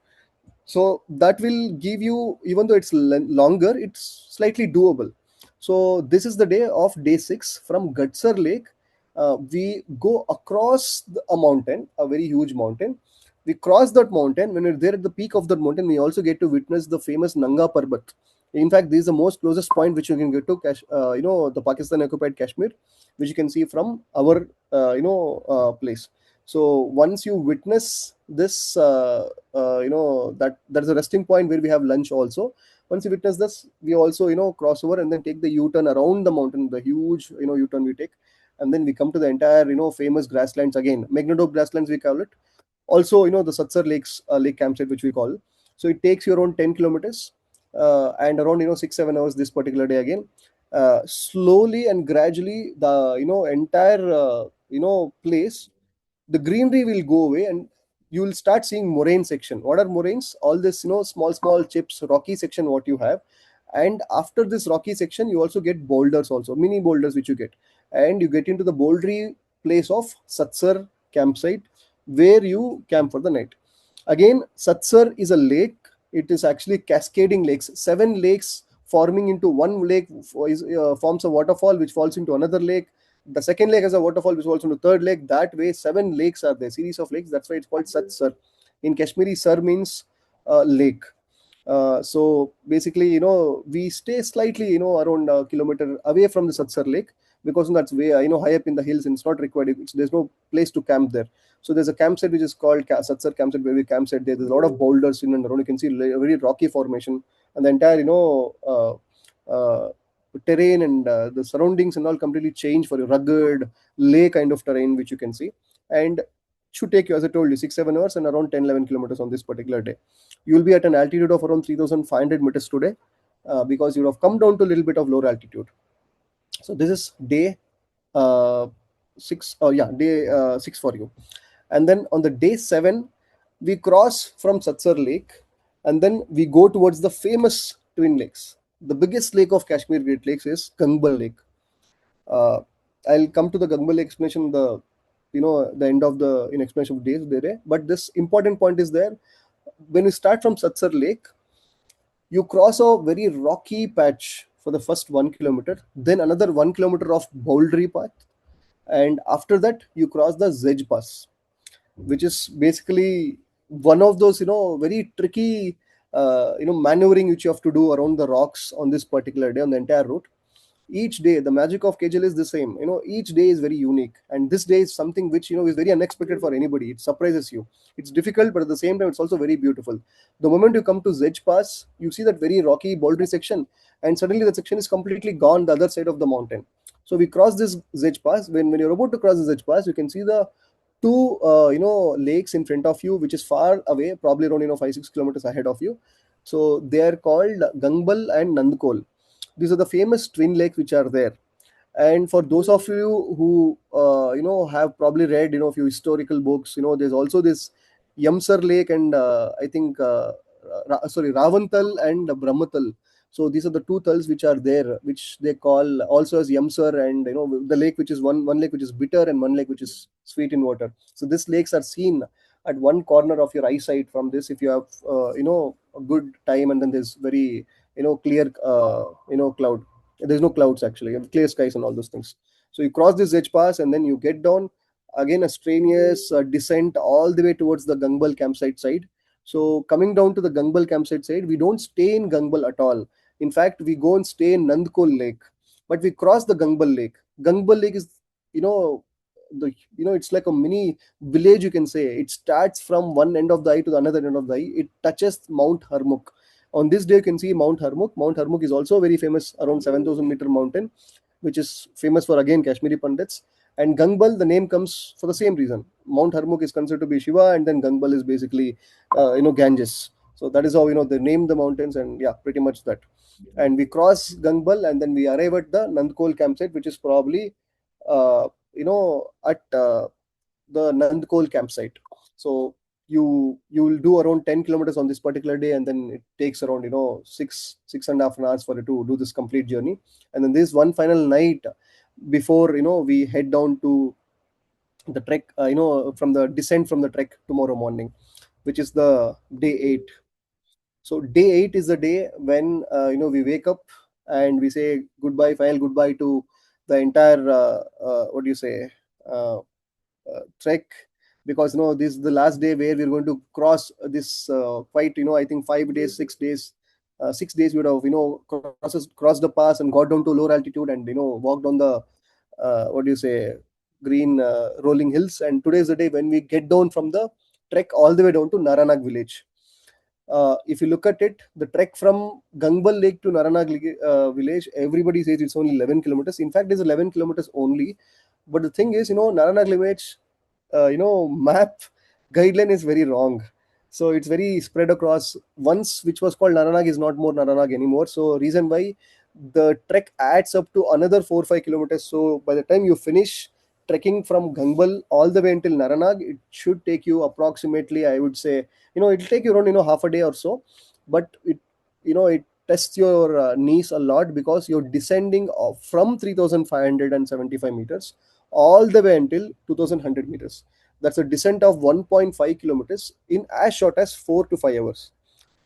So that will give you, even though it's longer, it's slightly doable. So this is the day of day 6 from Gatsar Lake. We go across a mountain, a very huge mountain. We cross that mountain. When we're there at the peak of that mountain, we also get to witness the famous Nanga Parbat. In fact, this is the most closest point which you can get to the Pakistan occupied Kashmir, which you can see from our place. So once you witness this, there's a resting point where we have lunch also. Once you witness this, we also cross over and then take the U-turn around the mountain, the huge U-turn we take, and then we come to the entire famous grasslands again, Megnadobe grasslands we call it. Also the Satsar lakes, lake campsite which we call. So it takes you around 10 kilometers, and around 6-7 hours this particular day again. Slowly and gradually the entire place, the greenery will go away, and you will start seeing moraine section. What are moraines? All this small chips, rocky section what you have. And after this rocky section you also get boulders, also mini boulders which you get, and you get into the bouldery place of Satsar campsite, where you camp for the night. Again, Satsar is a lake. It is actually cascading lakes, 7 lakes forming into one lake, forms a waterfall which falls into another lake. The second lake has a waterfall which falls into third lake. That way, 7 lakes are there, series of lakes. That's why it's called Satsar. In Kashmiri, Sar means lake. So basically, we stay slightly, around a kilometer away from the Satsar Lake, because that's way, high up in the hills, and it's not required. There's no place to camp there. So there's a campsite which is called Satsar campsite, where we campsite there. There's a lot of boulders in and around. You can see a very rocky formation, and the entire, terrain and the surroundings and all completely change for a rugged lake kind of terrain which you can see. And should take you, as I told you, 6-7 hours and around 10-11 kilometers on this particular day. You will be at an altitude of around 3,500 meters today, because you have come down to a little bit of lower altitude. So this is day 6. Oh yeah, day 6 for you. And then on the day 7, we cross from Satsar Lake, and then we go towards the famous twin lakes. The biggest lake of Kashmir Great Lakes is Gangbal Lake. Uh, I'll come to the Gangbal Lake explanation, the end of the explanation of days there. But this important point is there. When you start from Satsar Lake, you cross a very rocky patch for the first 1 kilometer, then another 1 kilometer of bouldery path, and after that you cross the Zedge Pass, which is basically one of those very tricky maneuvering which you have to do around the rocks on this particular day on the entire route. Each day, the magic of KJL is the same. Each day is very unique, and this day is something which is very unexpected for anybody. It surprises you. It's difficult, but at the same time it's also very beautiful. The moment you come to Zedge Pass, you see that very rocky bouldery section, and suddenly the section is completely gone the other side of the mountain. So we cross this Zedge Pass. When you're about to cross the Zedge Pass, you can see the two lakes in front of you, which is far away, probably around 5-6 kilometers ahead of you. So they are called Gangbal and Nandkol. These are the famous twin lakes which are there. And for those of you who have probably read a few historical books, there's also this Yamsar Lake, and I think Ravantal and Brahmatal. So these are the two thals which are there, which they call also as Yamsar, and the lake which is one lake which is bitter, and one lake which is sweet in water. So these lakes are seen at one corner of your eyesight from this, if you have a good time, and then there's very clear cloud. There's no clouds actually, you have clear skies and all those things. So you cross this edge pass, and then you get down again a strenuous descent all the way towards the Gangbal campsite side. So coming down to the Gangbal campsite side, we don't stay in Gangbal at all. In fact, we go and stay in Nandkol Lake, but we cross the Gangbal Lake. Gangbal Lake is you know it's like a mini village, you can say. It starts from one end of the eye to the another end of the eye. It touches Mount Harmukh. On this day, you can see Mount Harmukh. Mount Harmukh is also very famous, around 7,000-meter mountain, which is famous for, again, Kashmiri Pandits. And Gangbal, the name comes for the same reason. Mount Harmukh is considered to be Shiva, and then Gangbal is basically, Ganges. So that is how, they name the mountains, and yeah, pretty much that. And we cross Gangbal, and then we arrive at the Nandkol campsite, which is probably, at the Nandkol campsite. So you will do around 10 kilometers on this particular day, and then it takes around 6.5 hours for you to do this complete journey. And then this one final night before we head down to the trek, from the descent from the trek tomorrow morning, which is the day 8. So day 8 is the day when we wake up and we say goodbye, final goodbye to the entire what do you say trek, because this is the last day where we're going to cross this quite I think 5 days, 6 days 6 days we would have crossed the pass and got down to lower altitude and walked on the what do you say, green rolling hills. And today is the day when we get down from the trek all the way down to Naranag village. If you look at it, the trek from Gangbal Lake to Naranag village, everybody says it's only 11 kilometers. In fact, it's 11 kilometers only. But the thing is, Naranag village, map guideline is very wrong. So it's very spread across. Once which was called Naranag is not more Naranag anymore. So reason why the trek adds up to another 4 5 kilometers. So by the time you finish trekking from Gangbal all the way until Naranag, it should take you approximately, I would say, it'll take you around half a day or so. But it tests your knees a lot because you're descending from 3575 meters all the way until 2100 meters. That's a descent of 1.5 kilometers in as short as 4 to 5 hours.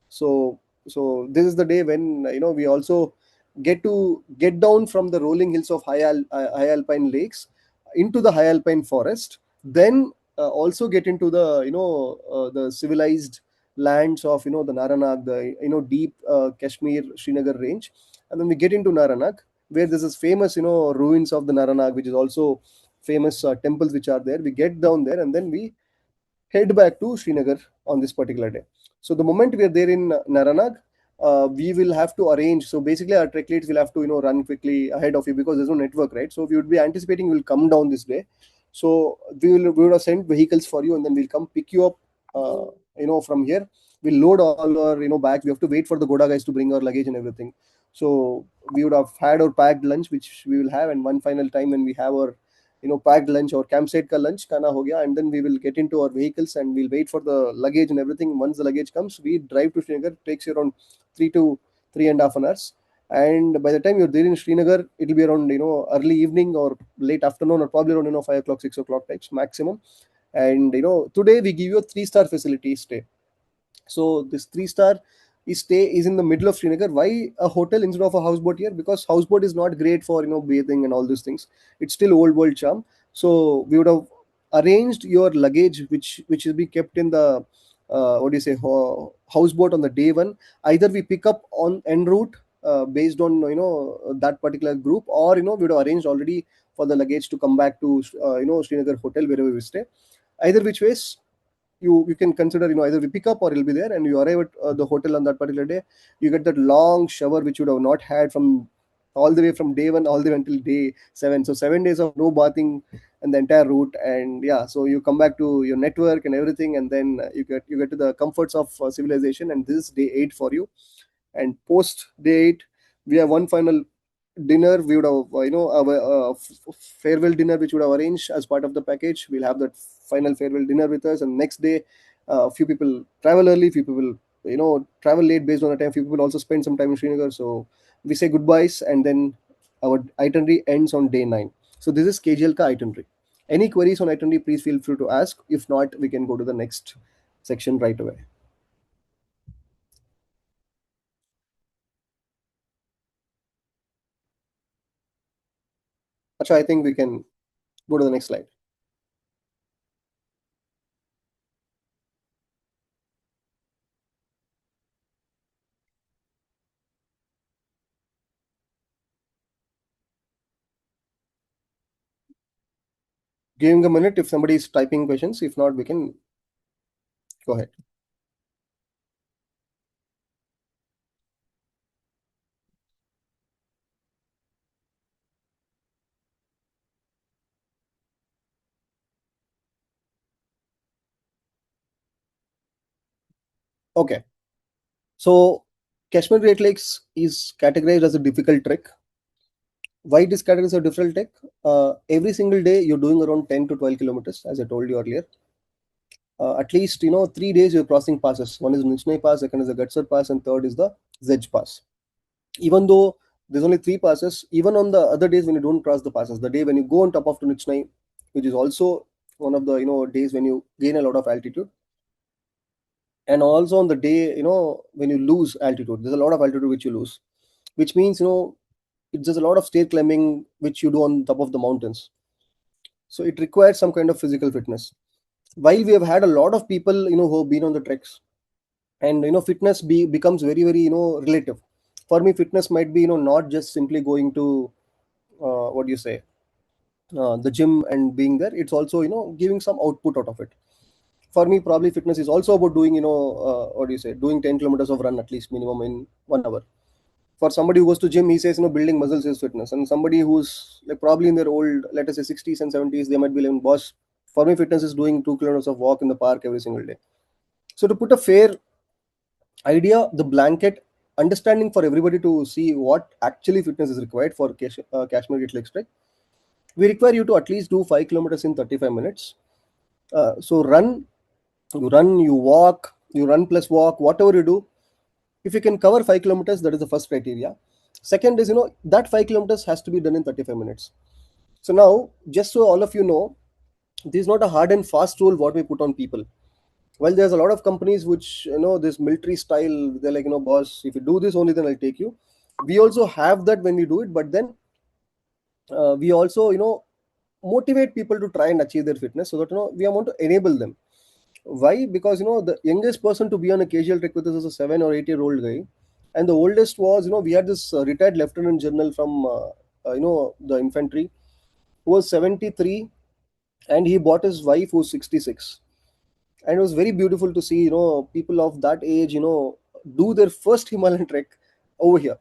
So so this is the day when we also get down from the rolling hills of high alpine lakes into the high alpine forest, then also get into the the civilized lands of the Naranag, the deep Kashmir Srinagar range. And then we get into Naranag, where there's this famous ruins of the Naranag, which is also famous temples which are there. We get down there and then we head back to Srinagar on this particular day. So the moment we are there in Naranag, we will have to arrange. So basically, our trek leads will have to run quickly ahead of you because there's no network, right? So we would be anticipating you will come down this day. So we would have sent vehicles for you, and then we'll come pick you up. From here, we'll load all our bags. We have to wait for the Goda guys to bring our luggage and everything. So we would have had our packed lunch, which we will have, and one final time when we have our packed lunch or campsite ka lunch kana ho gaya, and then we will get into our vehicles and we'll wait for the luggage and everything. Once the luggage comes, we drive to Srinagar. Takes you around 3 to 3.5 hours. And by the time you're there in Srinagar, it'll be around early evening or late afternoon, or probably around 5 o'clock, 6 o'clock types maximum. And today we give you a 3-star facility stay. So this 3-star stay is in the middle of Srinagar. Why a hotel instead of a houseboat here? Because houseboat is not great for bathing and all these things. It's still old world charm. So we would have arranged your luggage, which will be kept in the what do you say, houseboat on the day one. Either we pick up on en route based on that particular group, or we would have arranged already for the luggage to come back to Srinagar hotel wherever we stay. Either which ways, you can consider either we pick up or it'll be there, and you arrive at the hotel on that particular day. You get that long shower which you would have not had from all the way from day one all the way until day 7. So 7 days of no bathing and the entire route. And yeah, so you come back to your network and everything, and then you get to the comforts of civilization. And this is day 8 for you. And post day 8, we have one final dinner. We would have farewell dinner which would have arranged as part of the package. We'll have that final farewell dinner with us. And next day, a few people travel early, few people travel late based on the time. Few people also spend some time in Srinagar. So we say goodbyes, and then our itinerary ends on day 9. So this is KGL ka itinerary. Any queries on itinerary, please feel free to ask. If not, we can go to the next section right away. Acha, I think we can go to the next slide. Giving a minute if somebody is typing questions. If not, we can go ahead. Okay. So Kashmir Great Lakes is categorized as a difficult trek. Why it is categorized as a difficult trek? Every single day you're doing around 10 to 12 kilometers, as I told you earlier. At least 3 days you're crossing passes. One is Nichnai Pass, second is the Gutsar Pass, and third is the Zedge Pass. Even though there's only 3 passes, even on the other days when you don't cross the passes, the day when you go on top of the Nichnai, which is also one of the days when you gain a lot of altitude, and also on the day when you lose altitude, there's a lot of altitude which you lose, which means it's just a lot of stair climbing which you do on top of the mountains. So it requires some kind of physical fitness. While we have had a lot of people who have been on the treks, and fitness becomes very very relative. For me, fitness might be not just simply going to what do you say the gym and being there. It's also giving some output out of it. For me, probably fitness is also about doing what do you say doing 10 kilometers of run at least minimum in 1 hour. For somebody who goes to gym, he says building muscles is fitness. And somebody who's like probably in their old, let us say 60s and 70s, they might be like, boss, for me fitness is doing 2 kilometers of walk in the park every single day. So to put a fair idea, the blanket understanding for everybody to see what actually fitness is required for Kashmir Great Lakes Trek, we require you to at least do 5 kilometers in 35 minutes. So run, you run plus walk, whatever you do. If you can cover 5 kilometers, that is the first criteria. Second is, that 5 kilometers has to be done in 35 minutes. So now, just so all of you know, this is not a hard and fast rule what we put on people. Well, there's a lot of companies which, this military style, they're like, boss, if you do this only, then I'll take you. We also have that when we do it, but then we also, motivate people to try and achieve their fitness so that, we want to enable them. Why? Because, the youngest person to be on a casual trek with us is a 7 or 8 year old guy. And the oldest was, we had this retired lieutenant general from, the infantry who was 73, and he bought his wife who's 66. And it was very beautiful to see people of that age do their first Himalayan trek over here.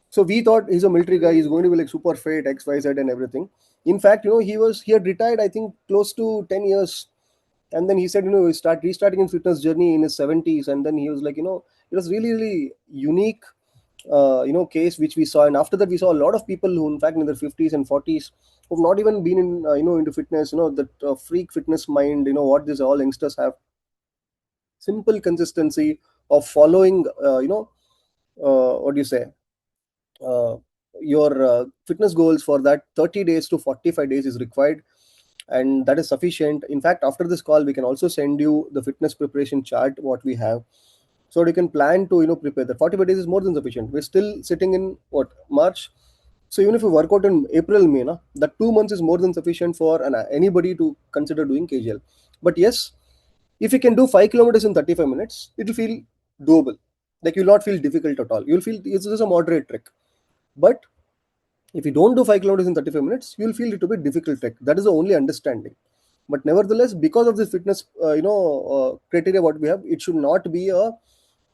So we thought he's a military guy, he's going to be like super fit, XYZ and everything. In fact, he had retired, I think, close to 10 years. And then he said he restarting his fitness journey in his 70s. And then he was like, it was really really unique case which we saw. And after that we saw a lot of people who in fact in their 50s and 40s who've not even been in into fitness, that freak fitness mind, what these all youngsters have. Simple consistency of following what do you say uh, your fitness goals for that 30 days to 45 days is required, and that is sufficient. In fact, after this call we can also send you the fitness preparation chart what we have, so you can plan to prepare. That 45 days is more than sufficient. We're still sitting in what, March? So even if you work out in April, May, na, that 2 months is more than sufficient for anybody to consider doing KGL. But yes, if you can do 5 kilometers in 35 minutes, it will feel doable. Like you'll not feel difficult at all. You'll feel it's just a moderate trek. But if you don't do 5 kilometers in 35 minutes, you'll feel it to be difficult trek. That is the only understanding. But nevertheless, because of this fitness, criteria what we have, it should not be a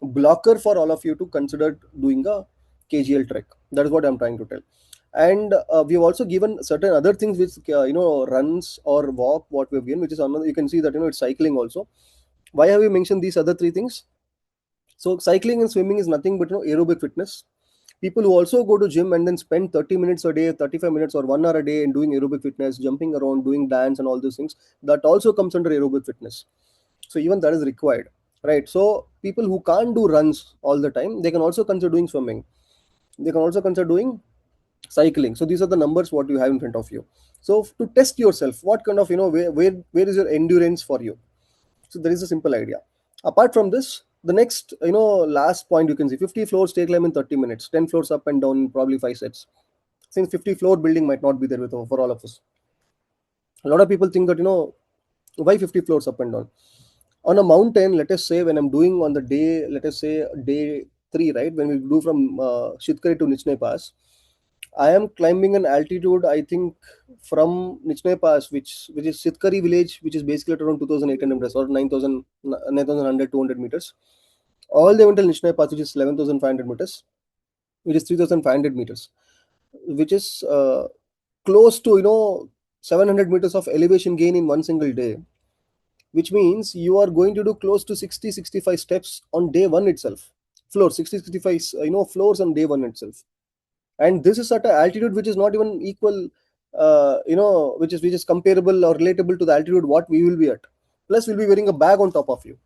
blocker for all of you to consider doing a KGL trek. That is what I'm trying to tell. And we've also given certain other things which runs or walk what we've given, which is another. You can see that it's cycling also. Why have we mentioned these other three things? So cycling and swimming is nothing but aerobic fitness. People who also go to gym and then spend 30 minutes a day, 35 minutes or 1 hour a day in doing aerobic fitness, jumping around, doing dance and all those things, that also comes under aerobic fitness. So even that is required, right? So people who can't do runs all the time, they can also consider doing swimming. They can also consider doing cycling. So these are the numbers what you have in front of you. So to test yourself, what kind of where is your endurance for you? So there is a simple idea. Apart from this, the next last point, you can see 50 floors take climb in 30 minutes, 10 floors up and down in probably 5 sets. Since 50-floor building might not be there with for all of us, a lot of people think that why 50 floors up and down on a mountain. Let us say when I'm doing on the day, let us say day 3, right, when we do from Shitkari to Nichne Pass, I am climbing an altitude, I think, from Nichne Pass, which is Shitkari village, which is basically at around 2,800 meters or 9,100 200 meters, all the way until Nichne Pass, which is 11,500 meters, which is 3,500 meters, which is close to 700 meters of elevation gain in one single day, which means you are going to do close to 60-65 steps on day one itself. Floor 60-65 floors on day one itself. And this is at an altitude which is not even equal, which is comparable or relatable to the altitude what we will be at. Plus we'll be wearing a bag on top of you.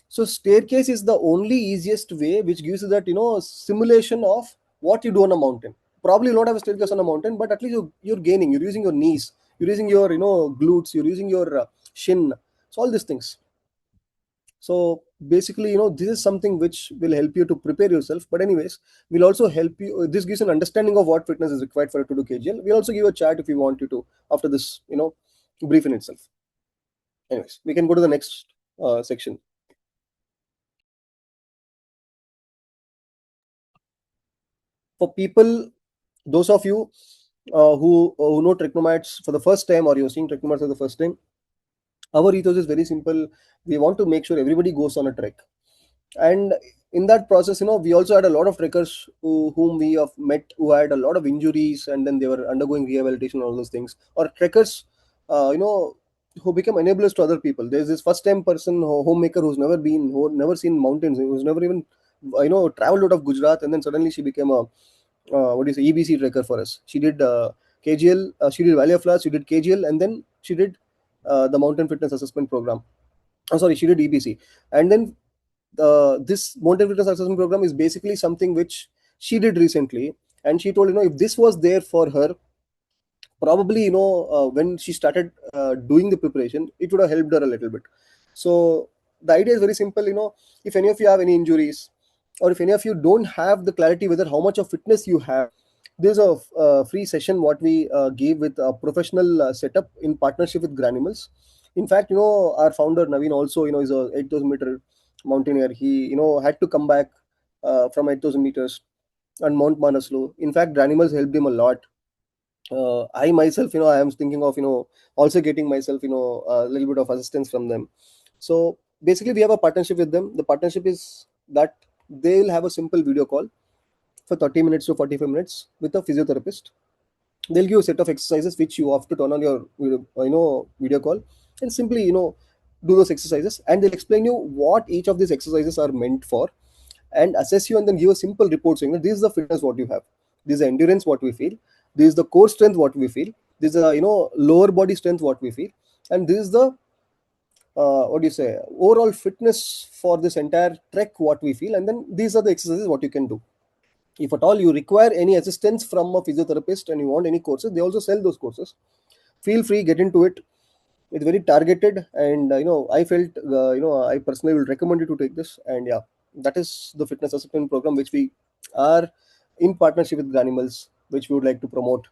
So staircase is the only easiest way which gives you that simulation of what you do on a mountain. Probably you don't have a staircase on a mountain, but at least you're gaining. You're using your knees, you're using your glutes, you're using your shin. So all these things. So basically, this is something which will help you to prepare yourself. But anyways, will also help you. This gives an understanding of what fitness is required for you to do KGL. We'll also give a chat if you want you to after this, brief in itself. Anyways, we can go to the next section. For people, those of you who know TrekNomads for the first time, or you're seeing TrekNomads for the first time, our ethos is very simple. We want to make sure everybody goes on a trek, and in that process, we also had a lot of trekkers whom we have met who had a lot of injuries, and then they were undergoing rehabilitation and all those things, or trekkers who become enablers to other people. There's this first time person, homemaker, who never seen mountains, who's never even traveled out of Gujarat, and then suddenly she became a what do you say, EBC trekker for us. She did KGL, she did Valley of Flowers, she did KGL, and then she did the mountain fitness assessment program. Oh, sorry, she did EPC. And then this mountain fitness assessment program is basically something which she did recently. And she told, if this was there for her, probably, when she started doing the preparation, it would have helped her a little bit. So the idea is very simple. If any of you have any injuries, or if any of you don't have the clarity whether how much of fitness you have, there's a free session what we gave with a professional setup in partnership with Granimals. In fact, our founder Naveen also, is a 8,000-meter mountaineer. He, had to come back from 8,000 meters on Mount Manaslu. In fact, Granimals helped him a lot. I myself, I am thinking of, also getting myself, a little bit of assistance from them. So basically, we have a partnership with them. The partnership is that they'll have a simple video call for 30 minutes to 45 minutes with a physiotherapist. They'll give you a set of exercises which you have to turn on your video call, and simply, do those exercises, and they'll explain you what each of these exercises are meant for, and assess you, and then give a simple report saying that this is the fitness what you have, this is the endurance what we feel, this is the core strength what we feel, this is the lower body strength what we feel, and this is the what do you say, overall fitness for this entire trek what we feel, and then these are the exercises what you can do. If at all you require any assistance from a physiotherapist and you want any courses, they also sell those courses. Feel free, get into it. It's very targeted, and I felt I personally will recommend you to take this. And yeah, that is the fitness assessment program which we are in partnership with Granimals, which we would like to promote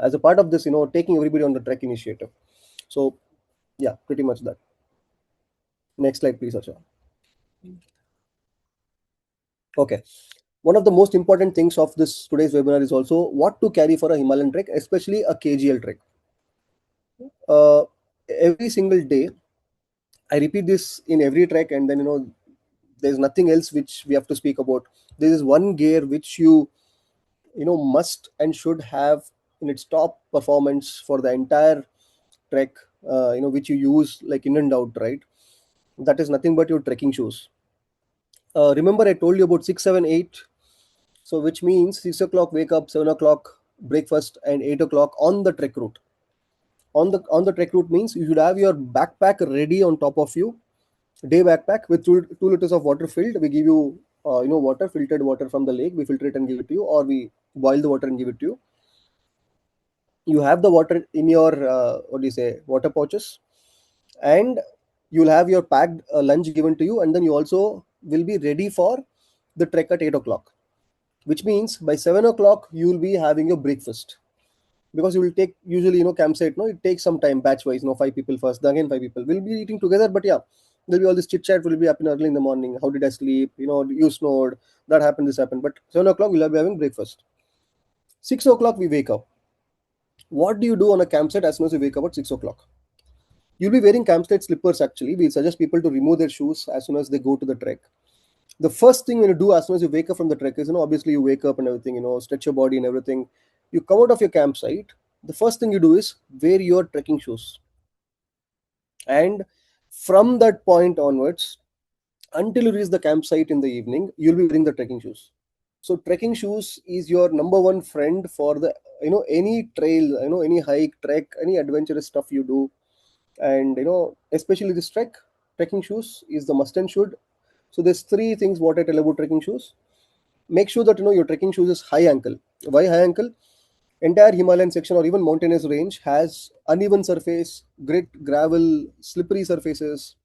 as a part of this, taking everybody on the trek initiative. So yeah, pretty much that. Next slide, please, Acha. Okay. One of the most important things of this today's webinar is also what to carry for a Himalayan trek, especially a KGL trek. Uh, every single day, I repeat this in every trek, and then there's nothing else which we have to speak about. There is one gear which you must and should have in its top performance for the entire trek. Which you use like in and out, right? That is nothing but your trekking shoes. Remember, I told you about 6, 7, 8. So which means 6 o'clock wake up, 7 o'clock breakfast, and 8 o'clock on the trek route. On the trek route means you should have your backpack ready on top of you, day backpack with 2 liters of water filled. We give you water, filtered water from the lake. We filter it and give it to you, or we boil the water and give it to you. You have the water in your what do you say, water pouches, and you'll have your packed lunch given to you, and then you also will be ready for the trek at 8 o'clock. Which means by 7 o'clock you will be having your breakfast, because you will take usually campsite, it takes some time batch wise, 5 people first, then again 5 people will be eating together. But yeah, there'll be all this chit chat will be happening early in the morning. How did I sleep? You snowed, that happened, this happened. But 7 o'clock we'll be having breakfast. 6 o'clock we wake up. What do you do on a campsite as soon as you wake up at 6 o'clock? You'll be wearing campsite slippers. Actually, we suggest people to remove their shoes as soon as they go to the trek. The first thing when you do as soon as you wake up from the trek is, obviously you wake up and everything, stretch your body and everything. You come out of your campsite. The first thing you do is wear your trekking shoes. And from that point onwards, until you reach the campsite in the evening, you'll be wearing the trekking shoes. So trekking shoes is your number one friend for the, any trail, any hike, trek, any adventurous stuff you do. And, especially this trekking shoes is the must and should. So there's three things what I tell about trekking shoes. Make sure that your trekking shoes is high ankle. Why high ankle? Entire Himalayan section or even mountainous range has uneven surface, grit, gravel, slippery surfaces.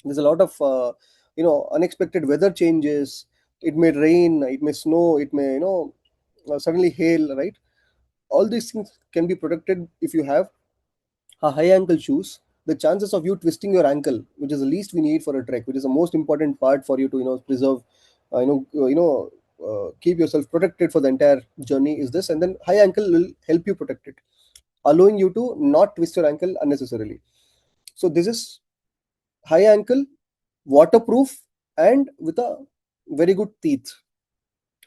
There's a lot of unexpected weather changes. It may rain, it may snow, it may suddenly hail, right? All these things can be protected if you have a high ankle shoes. The chances of you twisting your ankle, which is the least we need for a trek, which is the most important part for you to preserve, keep yourself protected for the entire journey is this, and then high ankle will help you protect it, allowing you to not twist your ankle unnecessarily. So this is high ankle, waterproof, and with a very good teeth.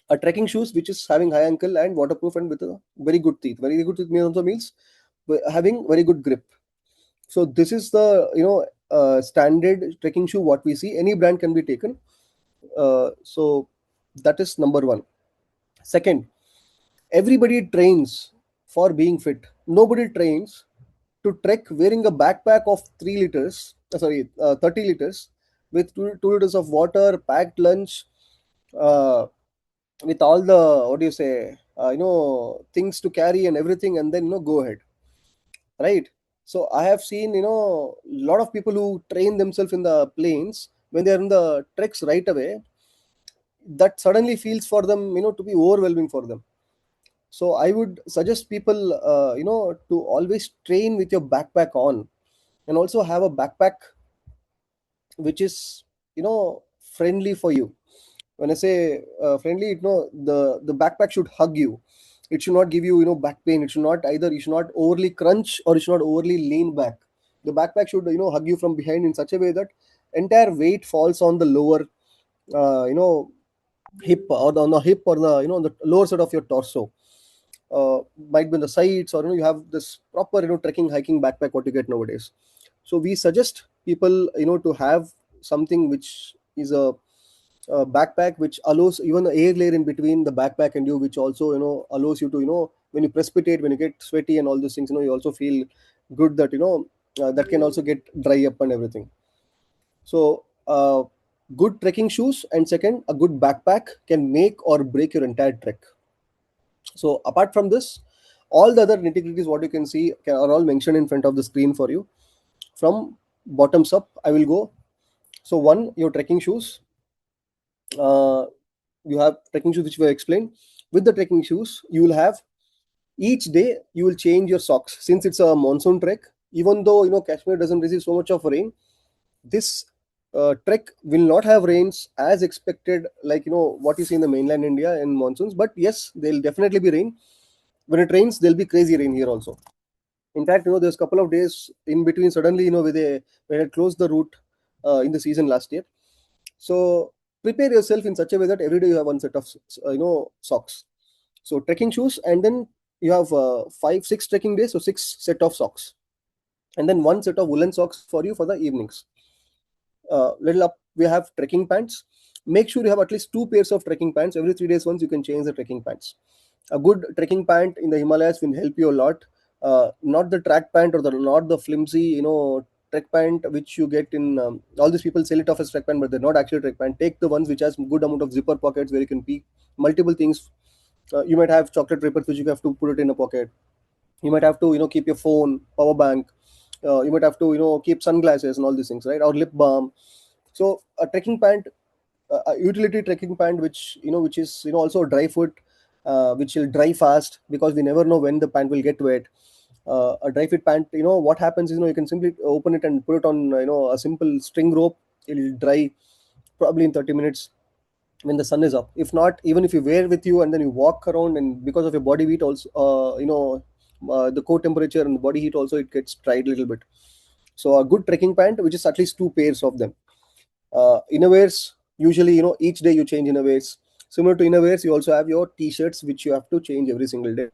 A trekking shoes which is having high ankle and waterproof and with a very good teeth. Very good teeth means also means having very good grip. So this is the standard trekking shoe what we see. Any brand can be taken. So that is number one. Second, everybody trains for being fit. Nobody trains to trek wearing a backpack of 30 liters with 2 liters of water, packed lunch, uh, with all the what do you say, things to carry and everything, and then go ahead, right? So I have seen a lot of people who train themselves in the plains when they are in the treks right away. That suddenly feels for them to be overwhelming for them. So I would suggest people to always train with your backpack on, and also have a backpack which is friendly for you. When I say friendly, the backpack should hug you. It should not give you back pain. It should not either, you should not overly crunch or you should not overly lean back. The backpack should hug you from behind in such a way that entire weight falls on the lower uh, you know hip, or on the hip, or the on the lower side of your torso. Might be on the sides, or you have this proper trekking hiking backpack what you get nowadays. So we suggest people to have something which is a backpack which allows even the air layer in between the backpack and you, which also allows you to when you precipitate, when you get sweaty and all those things, you also feel good that that can also get dry up and everything. So good trekking shoes, and second, a good backpack can make or break your entire trek. So apart from this, all the other nitty-gritties what you can see are all mentioned in front of the screen for you. From bottoms up, I will go. So one, your trekking shoes. Uh, you have trekking shoes which were explained. With the trekking shoes, you will have each day you will change your socks since it's a monsoon trek. Even though Kashmir doesn't receive so much of rain, this trek will not have rains as expected, like what you see in the mainland India in monsoons. But yes, there'll definitely be rain. When it rains, there'll be crazy rain here also. In fact, there's a couple of days in between. Suddenly, where they had closed the route in the season last year. So prepare yourself in such a way that every day you have one set of socks. So trekking shoes, and then you have 6 trekking days, so 6 set of socks, and then one set of woolen socks for you for the evenings. Little up, we have trekking pants. Make sure you have at least 2 pairs of trekking pants. Every 3 days once you can change the trekking pants. A good trekking pant in the Himalayas will help you a lot. Not the track pant, or not the flimsy trek pant which you get in all these people sell it off as trek pant, but they're not actually trek pant. Take the ones which has good amount of zipper pockets where you can keep multiple things. You might have chocolate wrappers which you have to put it in a pocket. You might have to keep your phone, power bank. You might have to keep sunglasses and all these things, right? Or lip balm. So a trekking pant, a utility trekking pant which which is also a dry foot, which will dry fast because we never know when the pant will get wet. A dry fit pant, what happens is you can simply open it and put it on a simple string rope. It'll dry probably in 30 minutes when the sun is up. If not, even if you wear with you and then you walk around, and because of your body heat also, the core temperature and the body heat also, it gets dried a little bit. So a good trekking pant which is at least 2 pairs of them. Innerwears, usually each day you change innerwears. Similar to innerwears, you also have your t-shirts which you have to change every single day.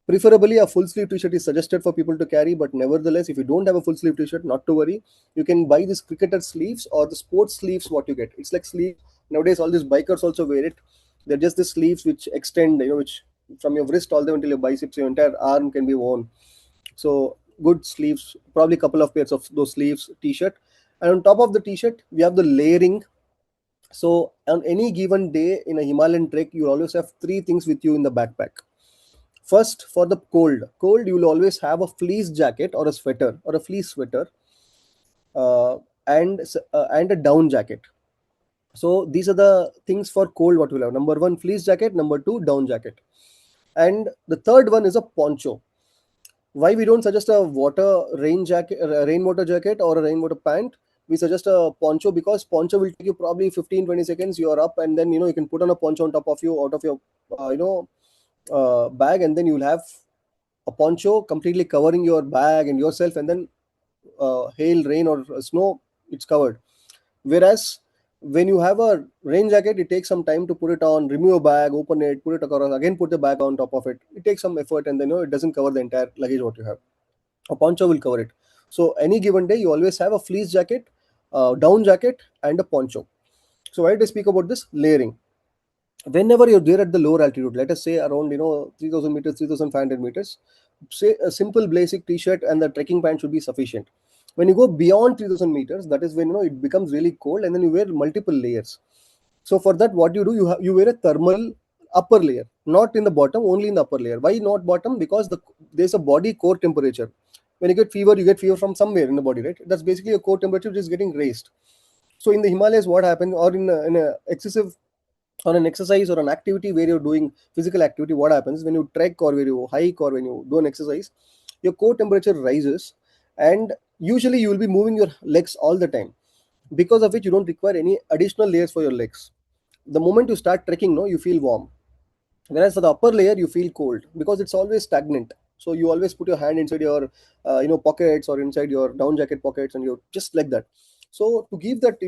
Preferably, a full sleeve t-shirt is suggested for people to carry, but nevertheless, if you don't have a full sleeve t-shirt, not to worry. You can buy this cricketer sleeves or the sports sleeves. What you get, it's like sleeve. Nowadays, all these bikers also wear it. They're just the sleeves which extend, which from your wrist all the way until your biceps, your entire arm can be worn. So good sleeves, probably a couple of pairs of those sleeves t-shirt, and on top of the t-shirt, we have the layering. So on any given day in a Himalayan trek, you always have 3 things with you in the backpack. First, for the cold, you will always have a fleece jacket or a sweater or a fleece sweater, uh, and a down jacket. So these are the things for cold what we'll have. Number one, fleece jacket. Number two, down jacket. And the third one is a poncho. Why we don't suggest a rainwater jacket or a rainwater pant? we suggest a poncho, because poncho will take you probably 15-20 seconds. You are up, and then you can put on a poncho on top of you, out of your bag, and then you'll have a poncho completely covering your bag and yourself, and then hail, rain, or snow, it's covered. Whereas when you have a rain jacket, it takes some time to put it on, remove a bag, open it, put it across, again put the bag on top of it. It takes some effort, and then it doesn't cover the entire luggage what you have. A poncho will cover it. So any given day, you always have a fleece jacket, down jacket, and a poncho. So why did I speak about this layering? Whenever you're there at the lower altitude, let us say around 3000 meters, 3500 meters, say a simple basic t-shirt and the trekking pants should be sufficient. When you go beyond 3000 meters, that is when it becomes really cold, and then you wear multiple layers. So for that, what you do, you wear a thermal upper layer, not in the bottom, only in the upper layer. Why not bottom? Because there's a body core temperature. When you get fever from somewhere in the body, right? That's basically a core temperature which is getting raised. So in the Himalayas, what happens, or in a excessive, on an exercise or an activity where you're doing physical activity, what happens when you trek or when you hike or when you do an exercise, your core temperature rises, and usually you will be moving your legs all the time, because of which you don't require any additional layers for your legs. The moment you start trekking, no, you feel warm. Whereas for the upper layer, you feel cold because it's always stagnant. So you always put your hand inside your pockets or inside your down jacket pockets, and you're just like that. So to give that,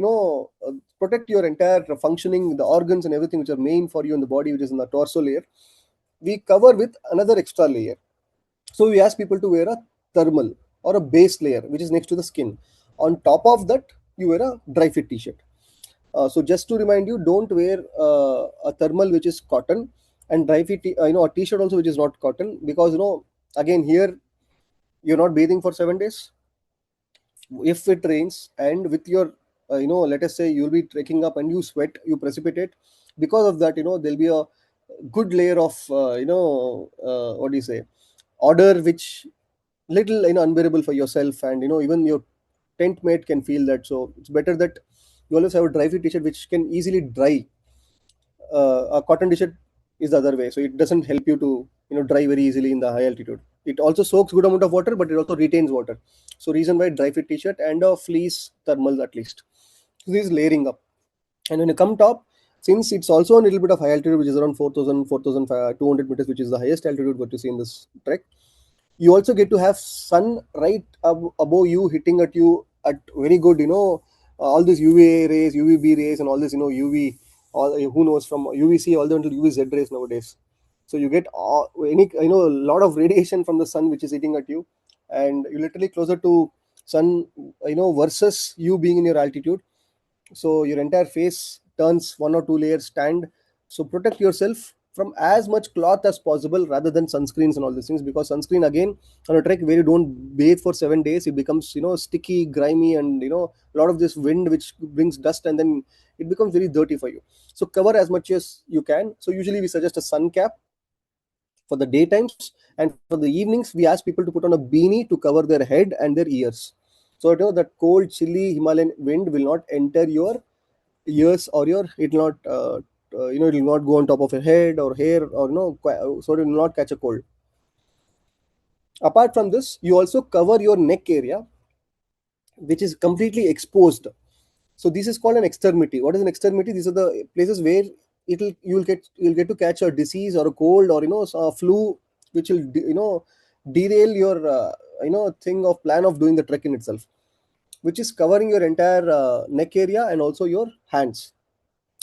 protect your entire functioning, the organs and everything which are main for you in the body, which is in the torso layer, we cover with another extra layer. So we ask people to wear a thermal or a base layer which is next to the skin. On top of that, you wear a dry fit t-shirt. So just to remind you, don't wear a thermal which is cotton, and dry fit, a t-shirt also which is not cotton, because again here you're not bathing for 7 days. If it rains and with your, let us say you'll be trekking up and you sweat, you precipitate. Because of that, there'll be a good layer of, what do you say, odor, which little unbearable for yourself, and even your tent mate can feel that. So it's better that you always have a dry fit t-shirt which can easily dry. A cotton t-shirt is the other way, so it doesn't help you to dry very easily in the high altitude. It also soaks good amount of water, but it also retains water. So reason why dry fit t-shirt and a fleece thermal at least. So this is layering up. And when you come top, since it's also a little bit of high altitude, which is around 4000, 4200 meters, which is the highest altitude what you see in this trek, you also get to have sun right above you, hitting at you at very good, all these UVA rays, UVB rays, and all this, UV, all who knows, from UVC all the way until UVZ rays nowadays. So you get a lot of radiation from the sun which is hitting at you, and you literally closer to sun, versus you being in your altitude. So your entire face turns 1 or 2 layers tanned. So protect yourself from as much cloth as possible rather than sunscreens and all these things, because sunscreen, again, on a trek where you don't bathe for 7 days, it becomes sticky, grimy, and a lot of this wind which brings dust, and then it becomes very dirty for you. So cover as much as you can. So usually we suggest a sun cap for the daytimes, and for the evenings we ask people to put on a beanie to cover their head and their ears, so that cold chilly Himalayan wind will not enter your ears, or your it will not it will not go on top of your head or hair, or so it will not catch a cold. Apart from this, you also cover your neck area, which is completely exposed. So this is called an extremity. What is an extremity? These are the places where you'll get to catch a disease or a cold, or a flu, which will derail your thing of plan of doing the trek in itself, which is covering your entire neck area and also your hands.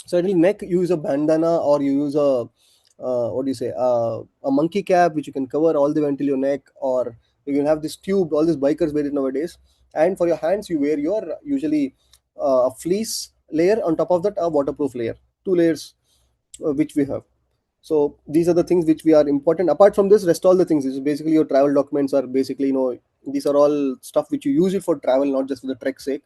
So until neck, you use a bandana, or you use a what do you say, a monkey cap, which you can cover all the way until your neck, or you can have this tube. All these bikers wear it nowadays. And for your hands, you wear your usually a fleece layer, on top of that a waterproof layer, 2 layers, which we have. So these are the things which we are important. Apart from this, rest all the things is basically your travel documents are basically, these are all stuff which you use it for travel, not just for the trek sake.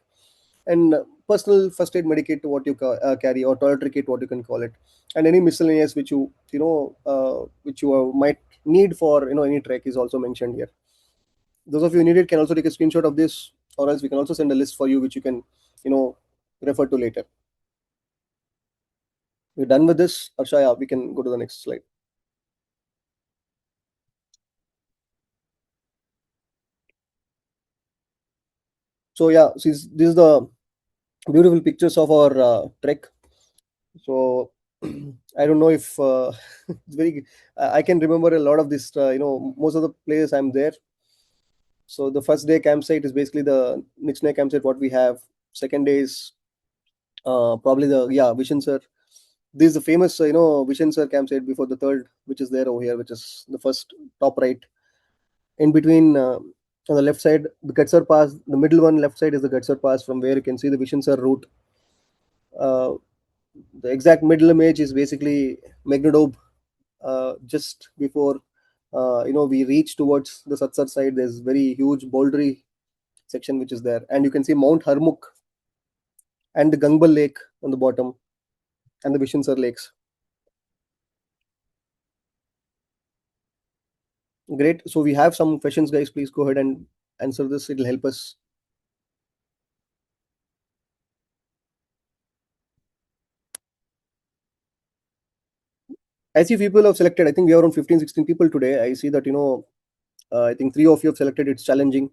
And personal first aid medikit, what you carry, or toiletry kit, what you can call it, and any miscellaneous which which you might need for any trek is also mentioned here. Those of you who need it can also take a screenshot of this, or else we can also send a list for you which you can you know refer to later. We're done with this, Arshaya. We can go to the next slide. So yeah, this is the beautiful pictures of our trek. So I don't know if it's very. I can remember a lot of this. Most of the places I'm there. So the first day campsite is basically the Nichne campsite what we have. Second day is probably the Vishen sir. This is the famous Vishen sir campsite before the third, which is there over here, which is the first top right. In between, on the left side, the Gatsar Pass. The middle one left side is the Gatsar Pass, from where you can see the Vishen sir route. Uh, the exact middle image is basically Megnadobe, just before we reach towards the Satsar side. There's very huge bouldery section which is there, and you can see Mount Harmukh and the Gangbal Lake on the bottom, and the Vishansar lakes. Great. So we have some questions, guys. Please go ahead and answer this. It'll help us. I see people have selected. I think we are around 15, 16 people today. I see that I think three of you have selected. It's challenging.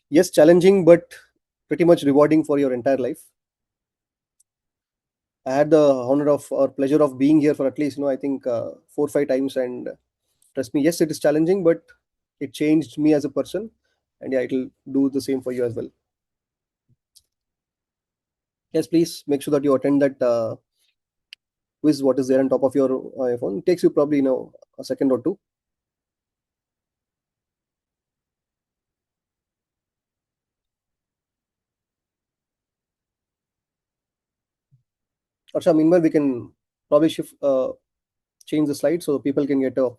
Yes, challenging, but pretty much rewarding for your entire life. I had the honor of or pleasure of being here for at least I think 4 or 5 times, and trust me, yes, it is challenging, but it changed me as a person, and yeah, it'll do the same for you as well. Yes, please make sure that you attend that quiz. What is there on top of your phone? It takes you probably a second or two. Arsha, meanwhile, we can probably change the slide so people can get a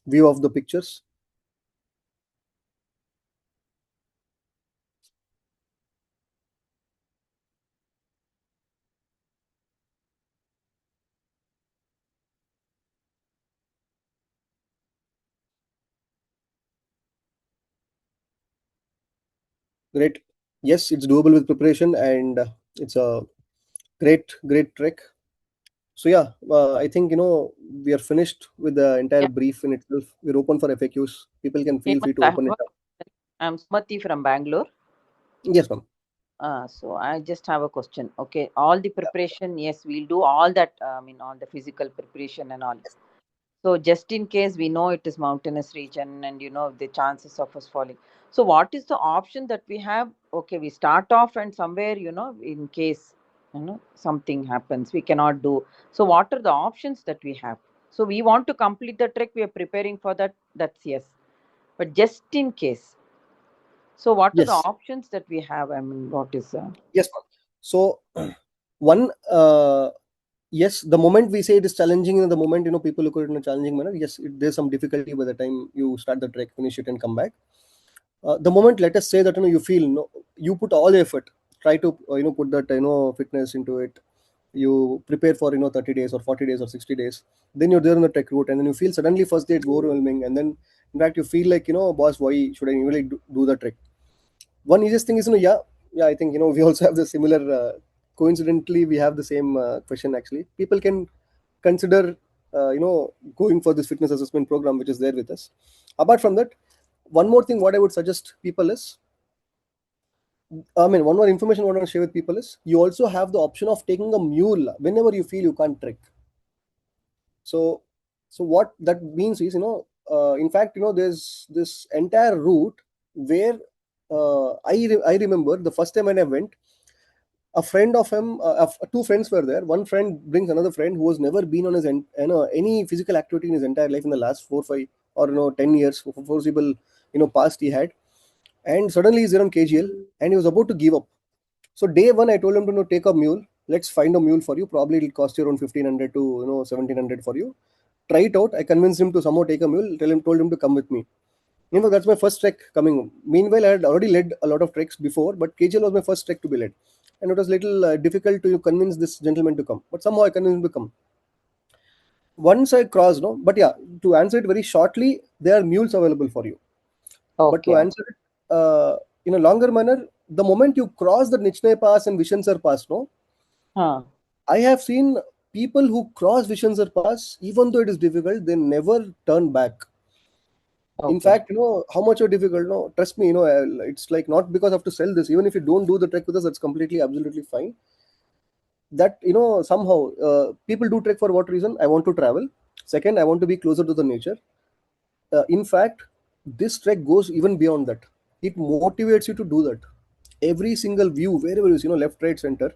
view of the pictures. Great. Yes, it's doable with preparation, and it's a great trek. So yeah, I think we are finished with the entire Yeah, brief in itself. We're open for FAQs. People can feel Hemant, free to I have open it a up. question. I'm Sumati from Bangalore. Yes, ma'am. So I just have a question. Okay, all the preparation, yes, we'll do all that. I mean, all the physical preparation and all. So just in case we know it is mountainous region and the chances of us falling. So what is the option that we have? Okay, we start off and somewhere in case something happens, we cannot do. So what are the options that we have? So we want to complete the trek. We are preparing for that. That's yes. But just in case. So what are the Yes, options that we have? I mean, what is yes, ma'am. So one, yes, the moment we say it is challenging, the moment people look at it in a challenging manner, yes, there's some difficulty by the time you start the trek, finish it, and come back. The moment, let us say that you feel you put all the effort, try to put that fitness into it. You prepare for 30 days or 40 days or 60 days. Then you're there on the trek route, and then you feel suddenly first day it's overwhelming, and then in fact you feel like boss, why should I really do the trek? One easiest thing is yeah, I think we also have the similar coincidentally we have the same question. Actually, people can consider going for this fitness assessment program which is there with us. Apart from that, one more thing what I would suggest people is, I mean, one more information I want to share with people is, you also have the option of taking a mule whenever you feel you can't trek. So so what that means is, in fact, there's this entire route where I remember the first time when I went, a friend of him, two friends were there. One friend brings another friend who has never been on any physical activity in his entire life in the last 4 5 or 10 years for foreseeable past he had. And suddenly he's there on KGL, and he was about to give up. So day one, I told him to take a mule. Let's find a mule for you. Probably it'll cost you around 1,500 to 1,700 for you. Try it out. I convinced him to somehow take a mule. Told him to come with me. That's my first trek coming. Meanwhile, I had already led a lot of treks before, but KGL was my first trek to be led, and it was little difficult to convince this gentleman to come. But somehow I convinced him to come. Once I crossed, no. But yeah, to answer it very shortly, there are mules available for you. But to okay? answer it in a longer manner, the moment you cross the Nichne Pass and Vishansar Pass, no, Huh. I have seen people who cross Vishansar Pass, even though it is difficult, they never turn back. In Okay. fact, how much are difficult, no, trust me, it's like not because I have to sell this. Even if you don't do the trek with us, that's completely, absolutely fine. that somehow people do trek for what reason? I want to travel. Second, I want to be closer to the nature. In fact, this trek goes even beyond that. It motivates you to do that. Every single view, wherever it is, left, right, center,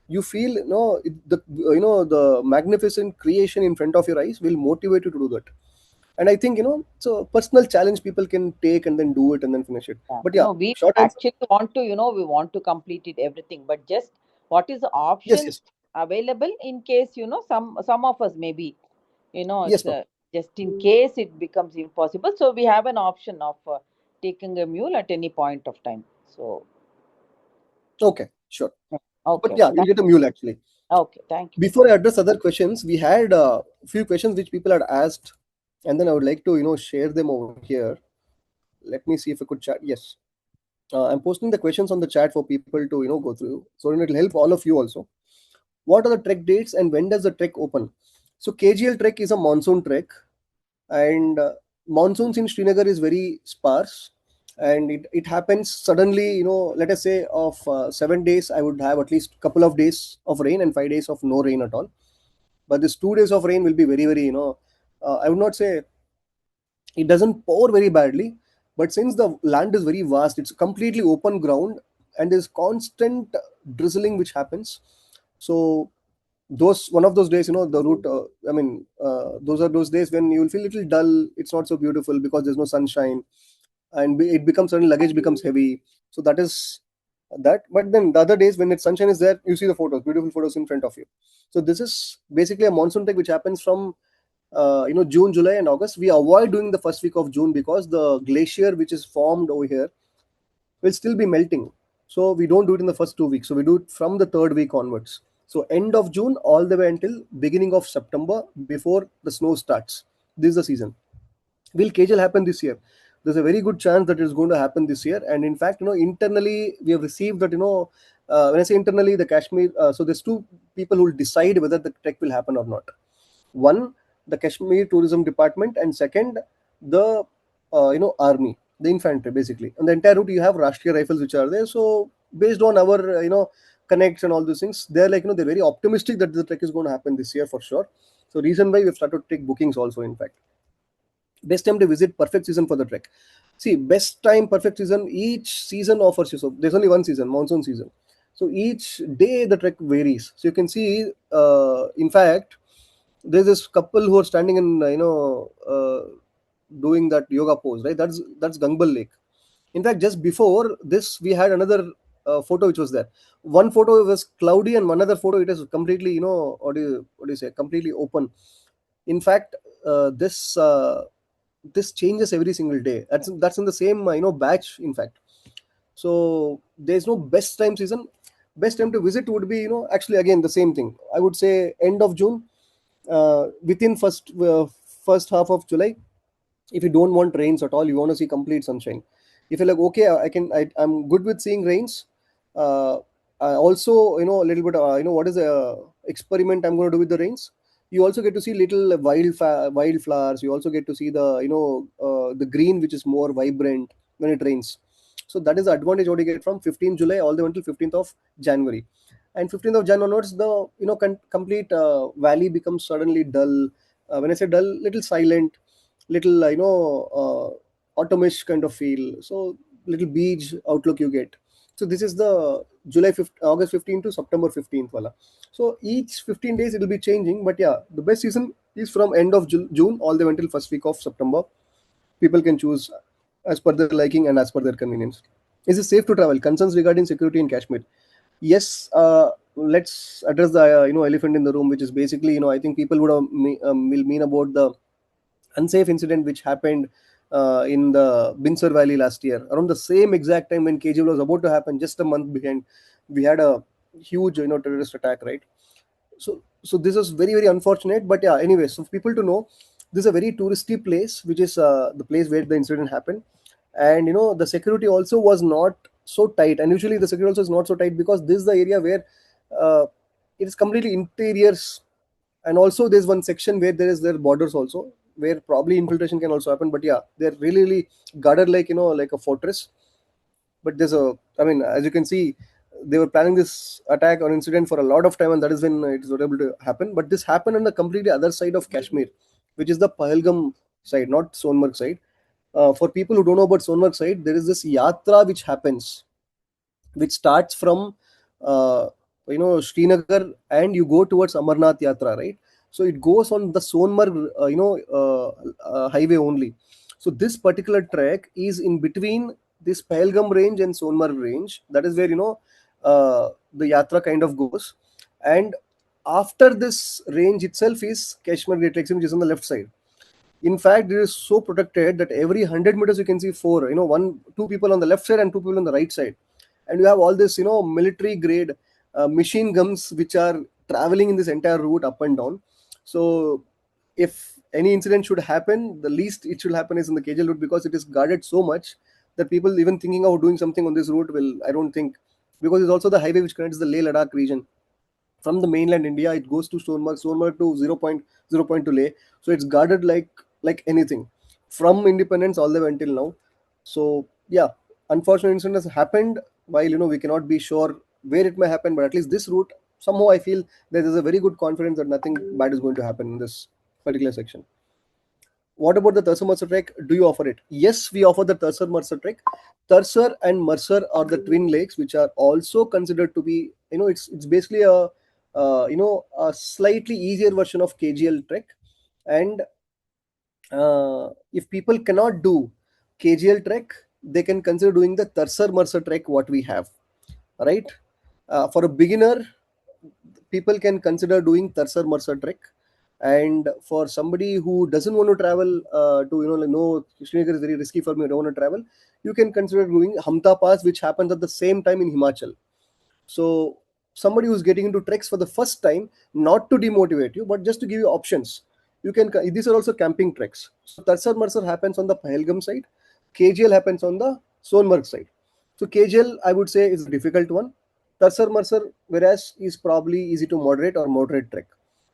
you feel, the magnificent creation in front of your eyes will motivate you to do that. And I think, it's a personal challenge people can take and then do it and then finish it. Yeah. But yeah, No, we short answer. actually want to, we want to complete it everything, but just what is the Yes, options yes, available in case, some of us maybe, yes, it's ma'am. just in case it becomes impossible. So we have an option of taking a mule at any point of time. So, Okay, sure. yeah. But Okay, yeah, okay. you'll get a mule actually. Okay, thank you. Before I address other questions, we had a few questions which people had asked, and then I would like to share them over here. Let me see if I could chat. Yes, I'm posting the questions on the chat for people to go through, so it'll help all of you also. What are the trek dates and when does the trek open? So KGL trek is a monsoon trek, and monsoons in Srinagar is very sparse, and it happens suddenly. Let us say of 7 days, I would have at least couple of days of rain and 5 days of no rain at all. But this 2 days of rain will be very, very, I would not say it doesn't pour very badly, but since the land is very vast, it's completely open ground, and there's constant drizzling which happens. So those one of those days, the route, those are those days when you will feel a little dull. It's not so beautiful because there's no sunshine, and it becomes suddenly luggage becomes heavy. So that is that. But then the other days when it's sunshine is there, you see the photos, beautiful photos in front of you. So this is basically a monsoon trek which happens from June, July, and August. We avoid doing the first week of June because the glacier which is formed over here will still be melting. So we don't do it in the first 2 weeks. So we do it from the third week onwards. So end of June all the way until beginning of September before the snow starts. This is the season. Will KJL happen this year? There's a very good chance that it's going to happen this year. And in fact, internally we have received that, when I say internally, the Kashmir, so there's two people who will decide whether the trek will happen or not. One, the Kashmir Tourism Department, and second, the army, the infantry, basically. On the entire route, you have Rashtriya Rifles which are there. So based on our connects and all those things, they're like they're very optimistic that the trek is going to happen this year for sure. So reason why we've started to take bookings also. In fact, best time to visit, perfect season for the trek. See, best time, perfect season. Each season offers you. So there's only one season, monsoon season. So each day the trek varies. So you can see, in fact, there's this couple who are standing in doing that yoga pose, right? That's Gangbal Lake. In fact, just before this we had another photo which was there. One photo was cloudy and one other photo it is completely, what do you say, completely open. In fact, this changes every single day. That's in the same batch, in fact. So there's no best time season. Best time to visit would be, actually again the same thing. I would say end of June, within first half of July. If you don't want rains at all, you want to see complete sunshine. If you're like, okay, I'm good with seeing rains. uh, I also, a little bit, what is the experiment I'm going to do with the rains. You also get to see little wildflowers. You also get to see the green which is more vibrant when it rains. So that is the advantage what you get from 15th July all the way until 15th of January. And 15th of Jan onwards, the complete valley becomes suddenly dull. When I say dull, little silent, little autumnish kind of feel. So little beach outlook you get. So this is the August 15 to September 15th wala. So each 15 days it will be changing, but yeah, the best season is from end of June all the way until first week of September. People can choose as per their liking and as per their convenience. Is it safe to travel? Concerns regarding security in Kashmir. Yes, let's address the elephant in the room, which is basically, I think people would have will mean about the unsafe incident which happened in the Binsar Valley last year, around the same exact time when KGL was about to happen, just a month behind. We had a huge terrorist attack, right? So this is very, very unfortunate. But yeah, anyway, so for people to know, this is a very touristy place, which is the place where the incident happened. And the security also was not so tight, and usually the security also is not so tight because this is the area where uh, it is completely interiors. And also there's one section where there is their borders also, where probably infiltration can also happen. But yeah, they're really, really guarded like like a fortress. But there's a, I mean, as you can see, they were planning this attack or incident for a lot of time, and that is when it was not able to happen. But this happened on the completely other side of Kashmir, which is the Pahalgam side, not Sonmarg side. For people who don't know about Sonmarg side, there is this yatra which happens, which starts from uh, Srinagar, and you go towards Amarnath Yatra, right? So it goes on the Sonmarg highway only. So this particular trek is in between this Pahalgam range and Sonmarg range. That is where the yatra kind of goes. And after this range itself is Kashmir Great Lakes, which is on the left side. In fact, it is so protected that every 100 meters you can see four, two people on the left side and two people on the right side. And you have all this, military grade machine guns which are traveling in this entire route up and down. So if any incident should happen, the least it should happen is in the KJL route, because it is guarded so much that people even thinking of doing something on this route will, I don't think, because it's also the highway which connects the Leh Ladakh region from the mainland India. It goes to Sonmarg, Sonmarg to 0.0 point to Leh. So it's guarded like anything from independence all the way until now. So yeah, unfortunate incident has happened. While we cannot be sure where it may happen, but at least this route, somehow I feel there is a very good confidence that nothing bad is going to happen in this particular section. What about the Thursar Mercer trek? Do you offer it? Yes, we offer the Thursar Mercer trek. Thursar and Mercer are the twin lakes, which are also considered to be, it's basically a slightly easier version of KGL trek. And if people cannot do KGL trek, they can consider doing the Thursar Mercer trek, what we have, right? For a beginner, people can consider doing Thursar Mercer trek. And for somebody who doesn't want to travel to, like, no, Srinagar is very risky for me, I don't want to travel, you can consider doing Hamta Pass, which happens at the same time in Himachal. So somebody who's getting into treks for the first time, not to demotivate you, but just to give you options, you can. These are also camping treks. So Tarsar Mercer happens on the Pahalgam side, KGL happens on the Sonmarg side. So KGL, I would say, is a difficult one. Tarsar Mercer, whereas, is probably easy to moderate or moderate trek.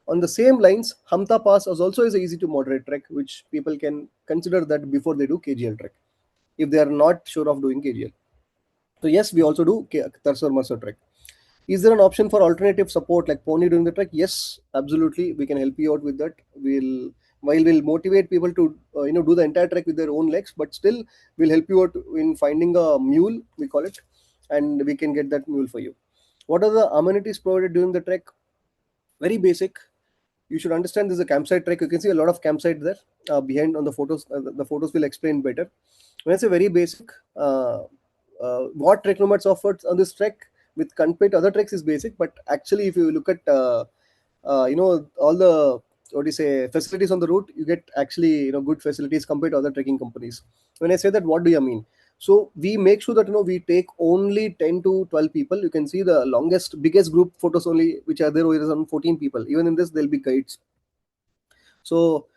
On the same lines, Hamta Pass is also is a easy to moderate trek, which people can consider that before they do KGL trek, if they are not sure of doing KGL. So yes, we also do Tarsar Mercer trek. Is there an option for alternative support like pony during the trek? Yes, absolutely. We can help you out with that. We'll motivate people to do the entire trek with their own legs, but still we'll help you out in finding a mule, we call it, and we can get that mule for you. What are the amenities provided during the trek? Very basic. You should understand this is a campsite trek. You can see a lot of campsite there behind on the photos. The photos will explain better. When I say very basic, what TrekNomads offers on this trek with compared to other treks is basic. But actually, if you look at all the, what do you say, facilities on the route, you get actually good facilities compared to other trekking companies. When I say that, what do you mean? So we make sure that we take only 10 to 12 people. You can see the biggest group photos only which are there is around 14 people. Even in this, there'll be guides. So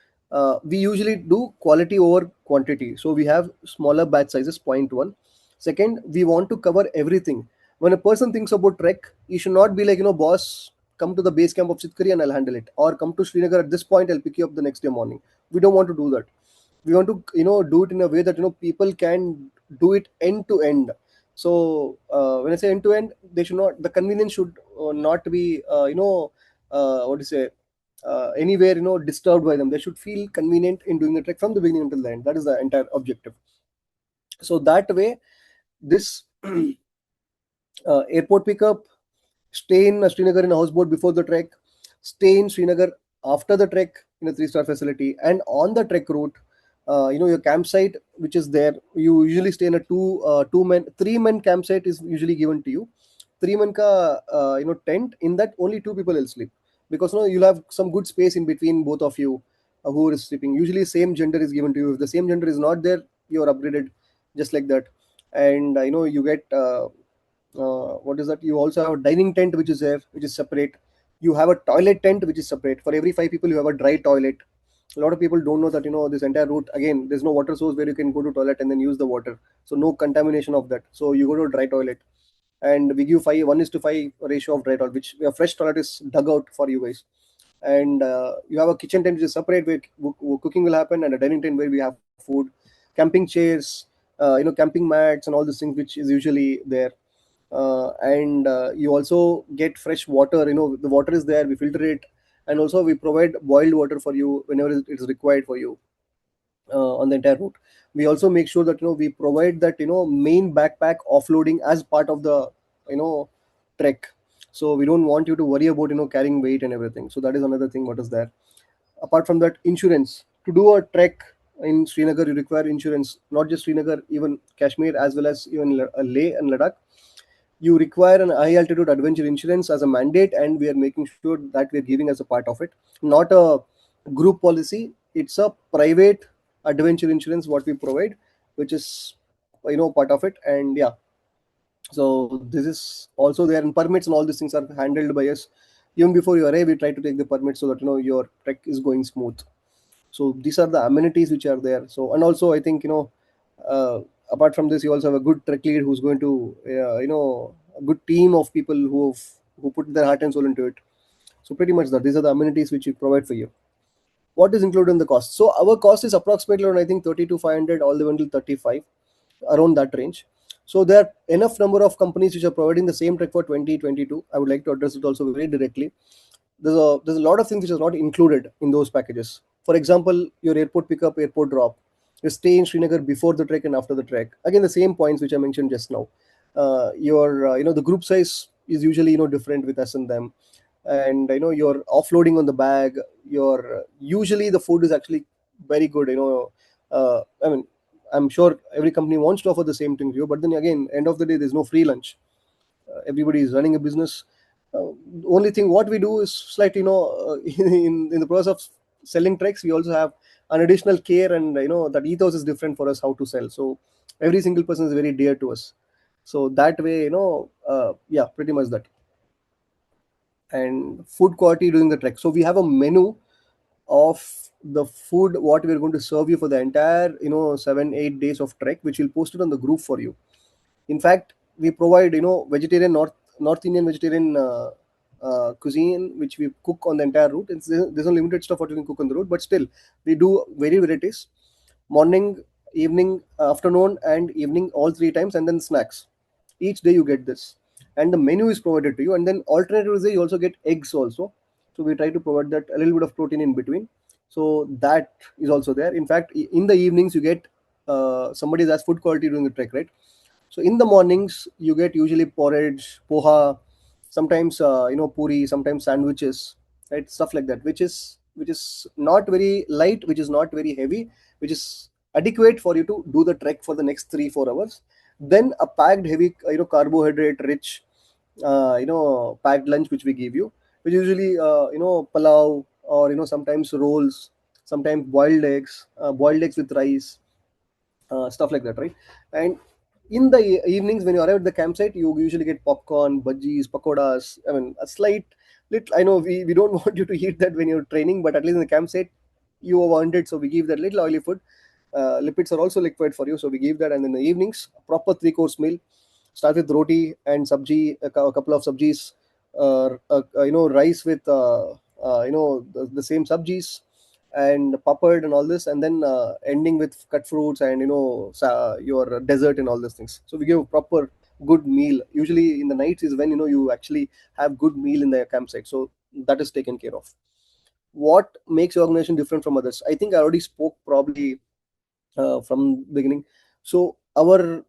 we usually do quality over quantity. So we have smaller batch sizes, point one. Second, we want to cover everything. When a person thinks about trek, you should not be like, boss, come to the base camp of Sitkari and I'll handle it. Or come to Srinagar at this point, I'll pick you up the next day morning. We don't want to do that. We want to, do it in a way that, people can do it end to end. So when I say end to end, the convenience should not be, what do you say, anywhere disturbed by them. They should feel convenient in doing the trek from the beginning until the end. That is the entire objective. So that way, this airport pickup, stay in Srinagar in a houseboat before the trek, stay in Srinagar after the trek in a 3-star facility, and on the trek route, your campsite which is there, you usually stay in a 3-man campsite is usually given to you. 3-man ka tent. In that, only 2 people will sleep, because you'll have some good space in between both of you who is sleeping. Usually same gender is given to you. If the same gender is not there, you're upgraded just like that. And you get what is that, you also have a dining tent which is there, which is separate. You have a toilet tent which is separate. For every 5 people, you have a dry toilet. A lot of people don't know that this entire route, again, there's no water source where you can go to toilet and then use the water, so no contamination of that. So you go to a dry toilet, and we give 1:5 ratio of dry toilet, which a fresh toilet is dug out for you guys. And you have a kitchen tent which is separate, where cooking will happen, and a dining tent where we have food, camping chairs, camping mats, and all these things which is usually there. and you also get fresh water. The water is there, we filter it, and also we provide boiled water for you whenever it is required for you on the entire route. We also make sure that we provide that main backpack offloading as part of the you know trek. So we don't want you to worry about carrying weight and everything. So that is another thing what is there. Apart from that, insurance. To do a trek in Srinagar, you require insurance. Not just Srinagar, even Kashmir, as well as even Leh and Ladakh, you require an high altitude adventure insurance as a mandate, and we are making sure that we are giving as a part of it. Not a group policy, it's a private adventure insurance what we provide, which is part of it. And yeah, so this is also there, and permits and all these things are handled by us. Even before you arrive, we try to take the permit so that your trek is going smooth. So these are the amenities which are there. So, and also I think uh, apart from this, you also have a good trek lead who's going to a good team of people who put their heart and soul into it. So pretty much that these are the amenities which we provide for you. What is included in the cost? So our cost is approximately around, I think, 30 to 500 all the way until 35, around that range. So there are enough number of companies which are providing the same trek for 2022. I would like to address it also very directly. There's a lot of things which is not included in those packages. For example, your airport pickup, airport drop, your stay in Srinagar before the trek and after the trek. Again, the same points which I mentioned just now. Your the group size is usually different with us and them, and you're offloading on the bag. Your usually the food is actually very good. I mean, I'm sure every company wants to offer the same thing to you, but then again, end of the day, there's no free lunch. Everybody is running a business. Only thing what we do is slightly, in the process of selling treks, we also have an additional care, and that ethos is different for us how to sell. So every single person is very dear to us. So that way, yeah, pretty much that. And food quality during the trek. So we have a menu of the food what we are going to serve you for the entire 7-8 days of trek, which we'll post it on the group for you. In fact, we provide vegetarian North Indian vegetarian cuisine which we cook on the entire route. There's no limited stuff what you can cook on the route, but still we do very varieties: morning, evening, afternoon, and evening, all three times, and then snacks. Each day you get this, and the menu is provided to you. And then alternatively, you also get eggs also. So we try to provide that a little bit of protein in between. So that is also there. In fact, in the evenings you get somebody that's food quality during the trek, right? So in the mornings, you get usually porridge, poha, sometimes puri, sometimes sandwiches, right? Stuff like that, which is not very light, which is not very heavy, which is adequate for you to do the trek for the next 3-4 hours. Then a packed heavy, carbohydrate rich, packed lunch which we give you, which usually palau, or sometimes rolls, sometimes boiled eggs with rice, stuff like that, right? And in the evenings when you arrive at the campsite, you usually get popcorn, budgies, pakodas. I mean, a slight little. I know we don't want you to eat that when you're training, but at least in the campsite, you want it, so we give that little oily food. Lipids are also liquid for you, so we give that. And in the evenings, a proper three-course meal. Start with roti and sabji, a couple of sabjis, rice with the same sabjis, and papad and all this, and then ending with cut fruits and your dessert and all these things. So we give a proper good meal. Usually in the nights is when you actually have good meal in the campsite. So that is taken care of. What makes your organization different from others? I think I already spoke probably from beginning. So our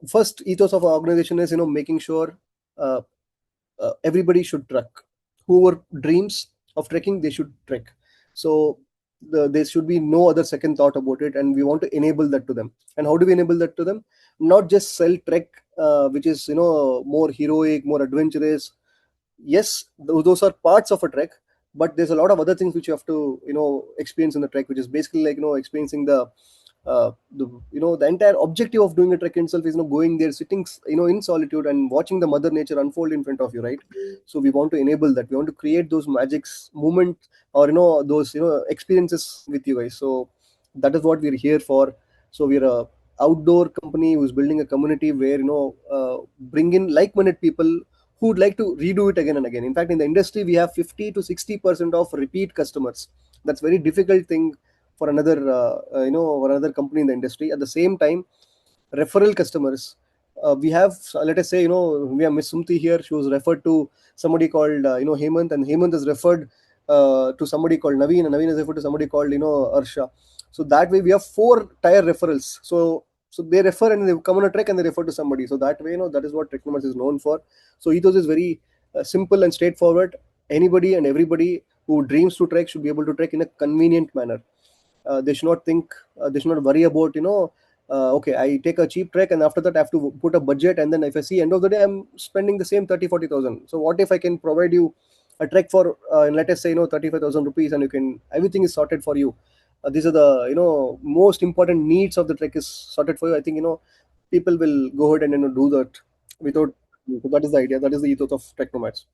first ethos of our organization is making sure uh, everybody should trek. Whoever dreams of trekking, they should trek. So there should be no other second thought about it, and we want to enable that to them. And how do we enable that to them? Not just sell trek, which is more heroic, more adventurous. Yes, those are parts of a trek, but there's a lot of other things which you have to experience in the trek, which is basically like experiencing the entire objective of doing a trek itself is going there, sitting in solitude and watching the mother nature unfold in front of you, right? So we want to enable that. We want to create those magics moment, or those experiences with you guys. So that is what we're here for. So we're a outdoor company who's building a community where bring in like-minded people who would like to redo it again and again. In fact, in the industry, we have 50 to 60% of repeat customers. That's very difficult thing for another for another company in the industry. At the same time, referral customers, we have, let us say, we have Miss Sumti here. She was referred to somebody called Hemant, and Hemant is referred to somebody called Naveen, and Naveen is referred to somebody called Arsha. So that way we have four tier referrals. So they refer and they come on a trek and they refer to somebody. So that way, that is what TrekNomads is known for. So ethos is very simple and straightforward. Anybody and everybody who dreams to trek should be able to trek in a convenient manner. They should not think, they should not worry about, okay, I take a cheap trek and after that I have to put a budget, and then if I see end of the day I'm spending the same 30-40,000. So what if I can provide you a trek for let us say 35,000 rupees, and you can, everything is sorted for you. These are the most important needs of the trek is sorted for you. I think people will go ahead and do that without. So that is the idea, that is the ethos of TrekNomads.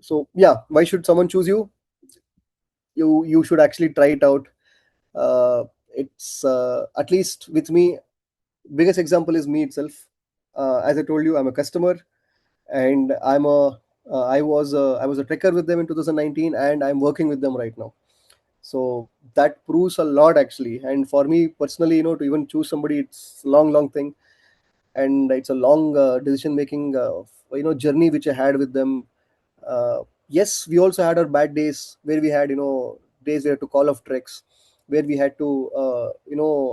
So yeah, why should someone choose you? You should actually try it out. It's at least with me, biggest example is me itself. As I told you, I'm a customer, and I was a trekker with them in 2019, and I'm working with them right now. So that proves a lot actually. And for me personally, to even choose somebody, it's a long thing, and it's a long decision making journey which I had with them. Yes, we also had our bad days where we had days we had to call off treks, where we had to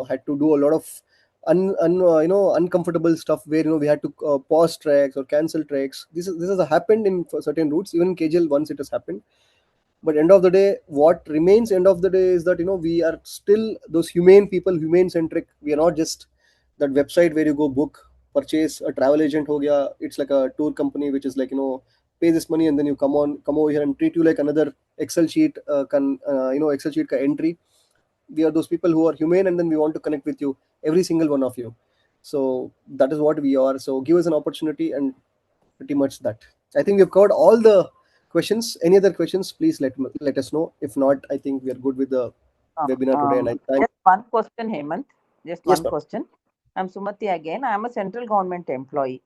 had to do a lot of uncomfortable stuff, where we had to pause treks or cancel treks. This has happened in for certain routes, even in KGL once it has happened. But end of the day, what remains end of the day is that we are still those humane people, humane centric. We are not just that website where you go book, purchase a travel agent ho gaya. It's like a tour company which is like pay this money and then you come over here and treat you like another excel sheet excel sheet ka entry. We are those people who are humane, and then we want to connect with you, every single one of you. So that is what we are. So give us an opportunity, and pretty much that. I think we've covered all the questions. Any other questions, please let us know. If not, I think we are good with the webinar today, and I thank. Just one question, Hemant. Just Yes, one ma'am. question. I'm Sumati again. I'm a central government employee.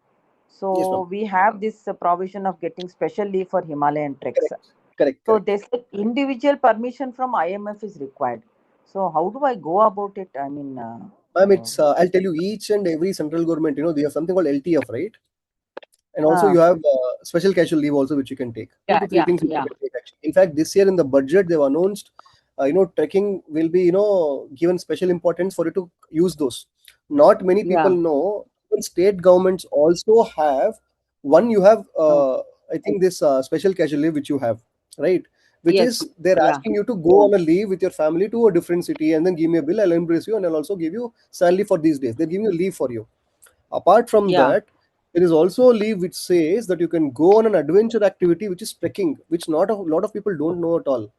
Yes, ma'am. So we have this provision of getting special leave for Himalayan treks. So Correct. they said individual permission from IMF is required. So how do I go about it? I mean, Ma'am, it's I'll tell you, each and every central government, they have something called LTF, right? And also you uh, have special casual leave also, which you can take. Two yeah, to three yeah, things which you yeah. can take actually. In fact, this year in the budget they've announced, trekking will be given special importance for you to use those. Not many people Yeah. know. Even state governments also have one. You have Oh, I think this special casual leave which you have, right? Which yes. is they're Yeah. asking you to go on a leave with your family to a different city and then give me a bill. I'll embrace you and I'll also give you salary for these days. They're giving you leave for you. Apart from Yeah. that, there is also a leave which says that you can go on an adventure activity which is trekking, which not a lot of people don't know at all.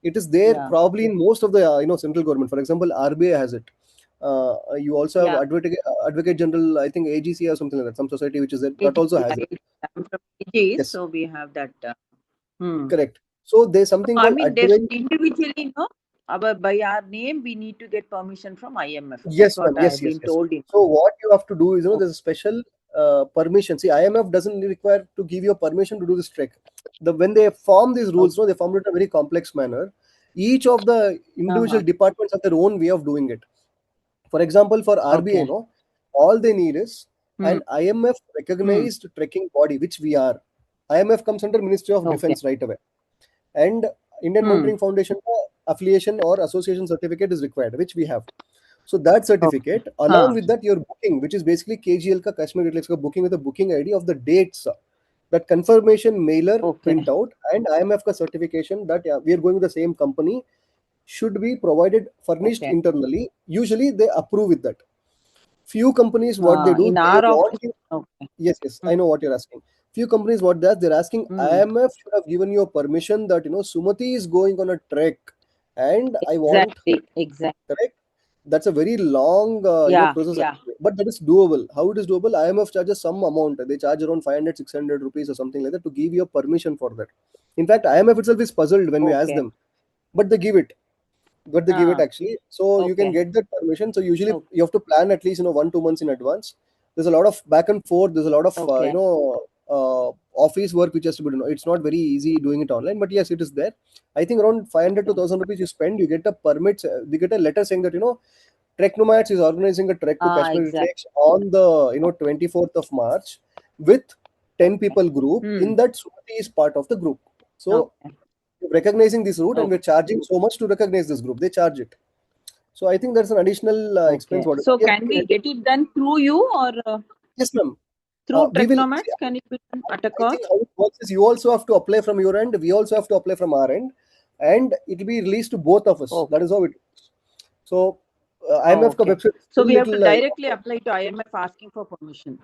It is there Yeah. probably in most of the central government. For example, RBI has it. You also have Yeah. Advocate General, I think AGC or something like that, some society which is there that AG, also yeah, has it. AG. I'm from AG, Yes, so we have that. Hmm. correct. So there's So, something I called mean, there's adventure. individually, no, by our name, we need to get permission from IMF. That's Yes, what ma'am. I Yes, have yes, been yes. told in. So what you have to do is, Oh, there's a special permission. See, IMF doesn't require to give you a permission to do this trek. When they form these okay. rules, they formed it in a very complex manner. Each of the individual Uh-huh. departments have their own way of doing it. For example, for RBI, Okay. all they need is Hmm. an IMF Hmm. recognized trekking body, which we are. IMF comes under Ministry of Okay. Defense right away, and Indian Hmm. Monitoring Foundation affiliation or association certificate is required, which we have. So that Okay. certificate, along Huh. with that, your booking, which is basically KGL ka Kashmir Great Lakes ka booking with a booking ID of the dates, that confirmation mailer Okay. printout, and IMF ka certification that yeah, we are going with the same company, should be provided furnished Okay. internally. Usually they approve with that. Few companies what they do, In they our want office. you. Okay. Yes, Hmm. I know what you're asking. Few companies what they're asking, Hmm. IMF should have given you a permission that Sumati is going on a trek, and I want Exactly. Exactly. correct. That's a very long Yeah. process Yeah. actually. But that is doable. How it is doable? IMF charges some amount. They charge around 500, 600 rupees or something like that to give you a permission for that. In fact, IMF itself is puzzled when we ask Okay. them, but they give it. But they give it Ah. actually, so you can Okay. get that permission. So usually Okay. you have to plan at least 1-2 months in advance. There's a lot of back and forth. There's a lot of Okay. office work which has to be done. It's not very easy doing it online, but yes, it is there. I think around 500 to Okay. 1,000 rupees you spend, you get a permit. You get a letter saying that TrekNomads is organizing a trek to Kashmir Great Exactly. Lakes on the 24th of March with 10 people group. In that, Sumati is part of the group. So Okay. recognizing this route, and we're Okay. charging so much to recognize this group. They charge it. So I think that's an additional expense. Okay. Whatever. So Yeah, can we get it done through you or yes, ma'am. through We Trek will see. Nomads? Can it be done at a I think cost? how it works is you also have to apply from your end. We also have to apply from our end, and it will be released to both of us. That Okay. is how it works. So IMF ka Okay. website is So still we have to little directly apply to IMF asking for permission.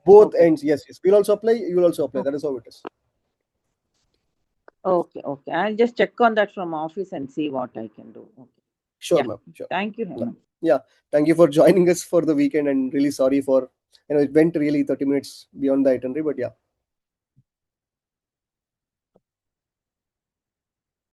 both Okay. ends. Yes, yes. We'll also apply. You will also apply. Okay. That is how it is. Okay. Okay. I'll just check on that from office and see what I can do. Okay. Sure, Yeah. ma'am. Sure. Thank you, Yeah. Hemant. Yeah. Thank you for joining us for the weekend, and really sorry for it went really 30 minutes beyond the itinerary, but yeah.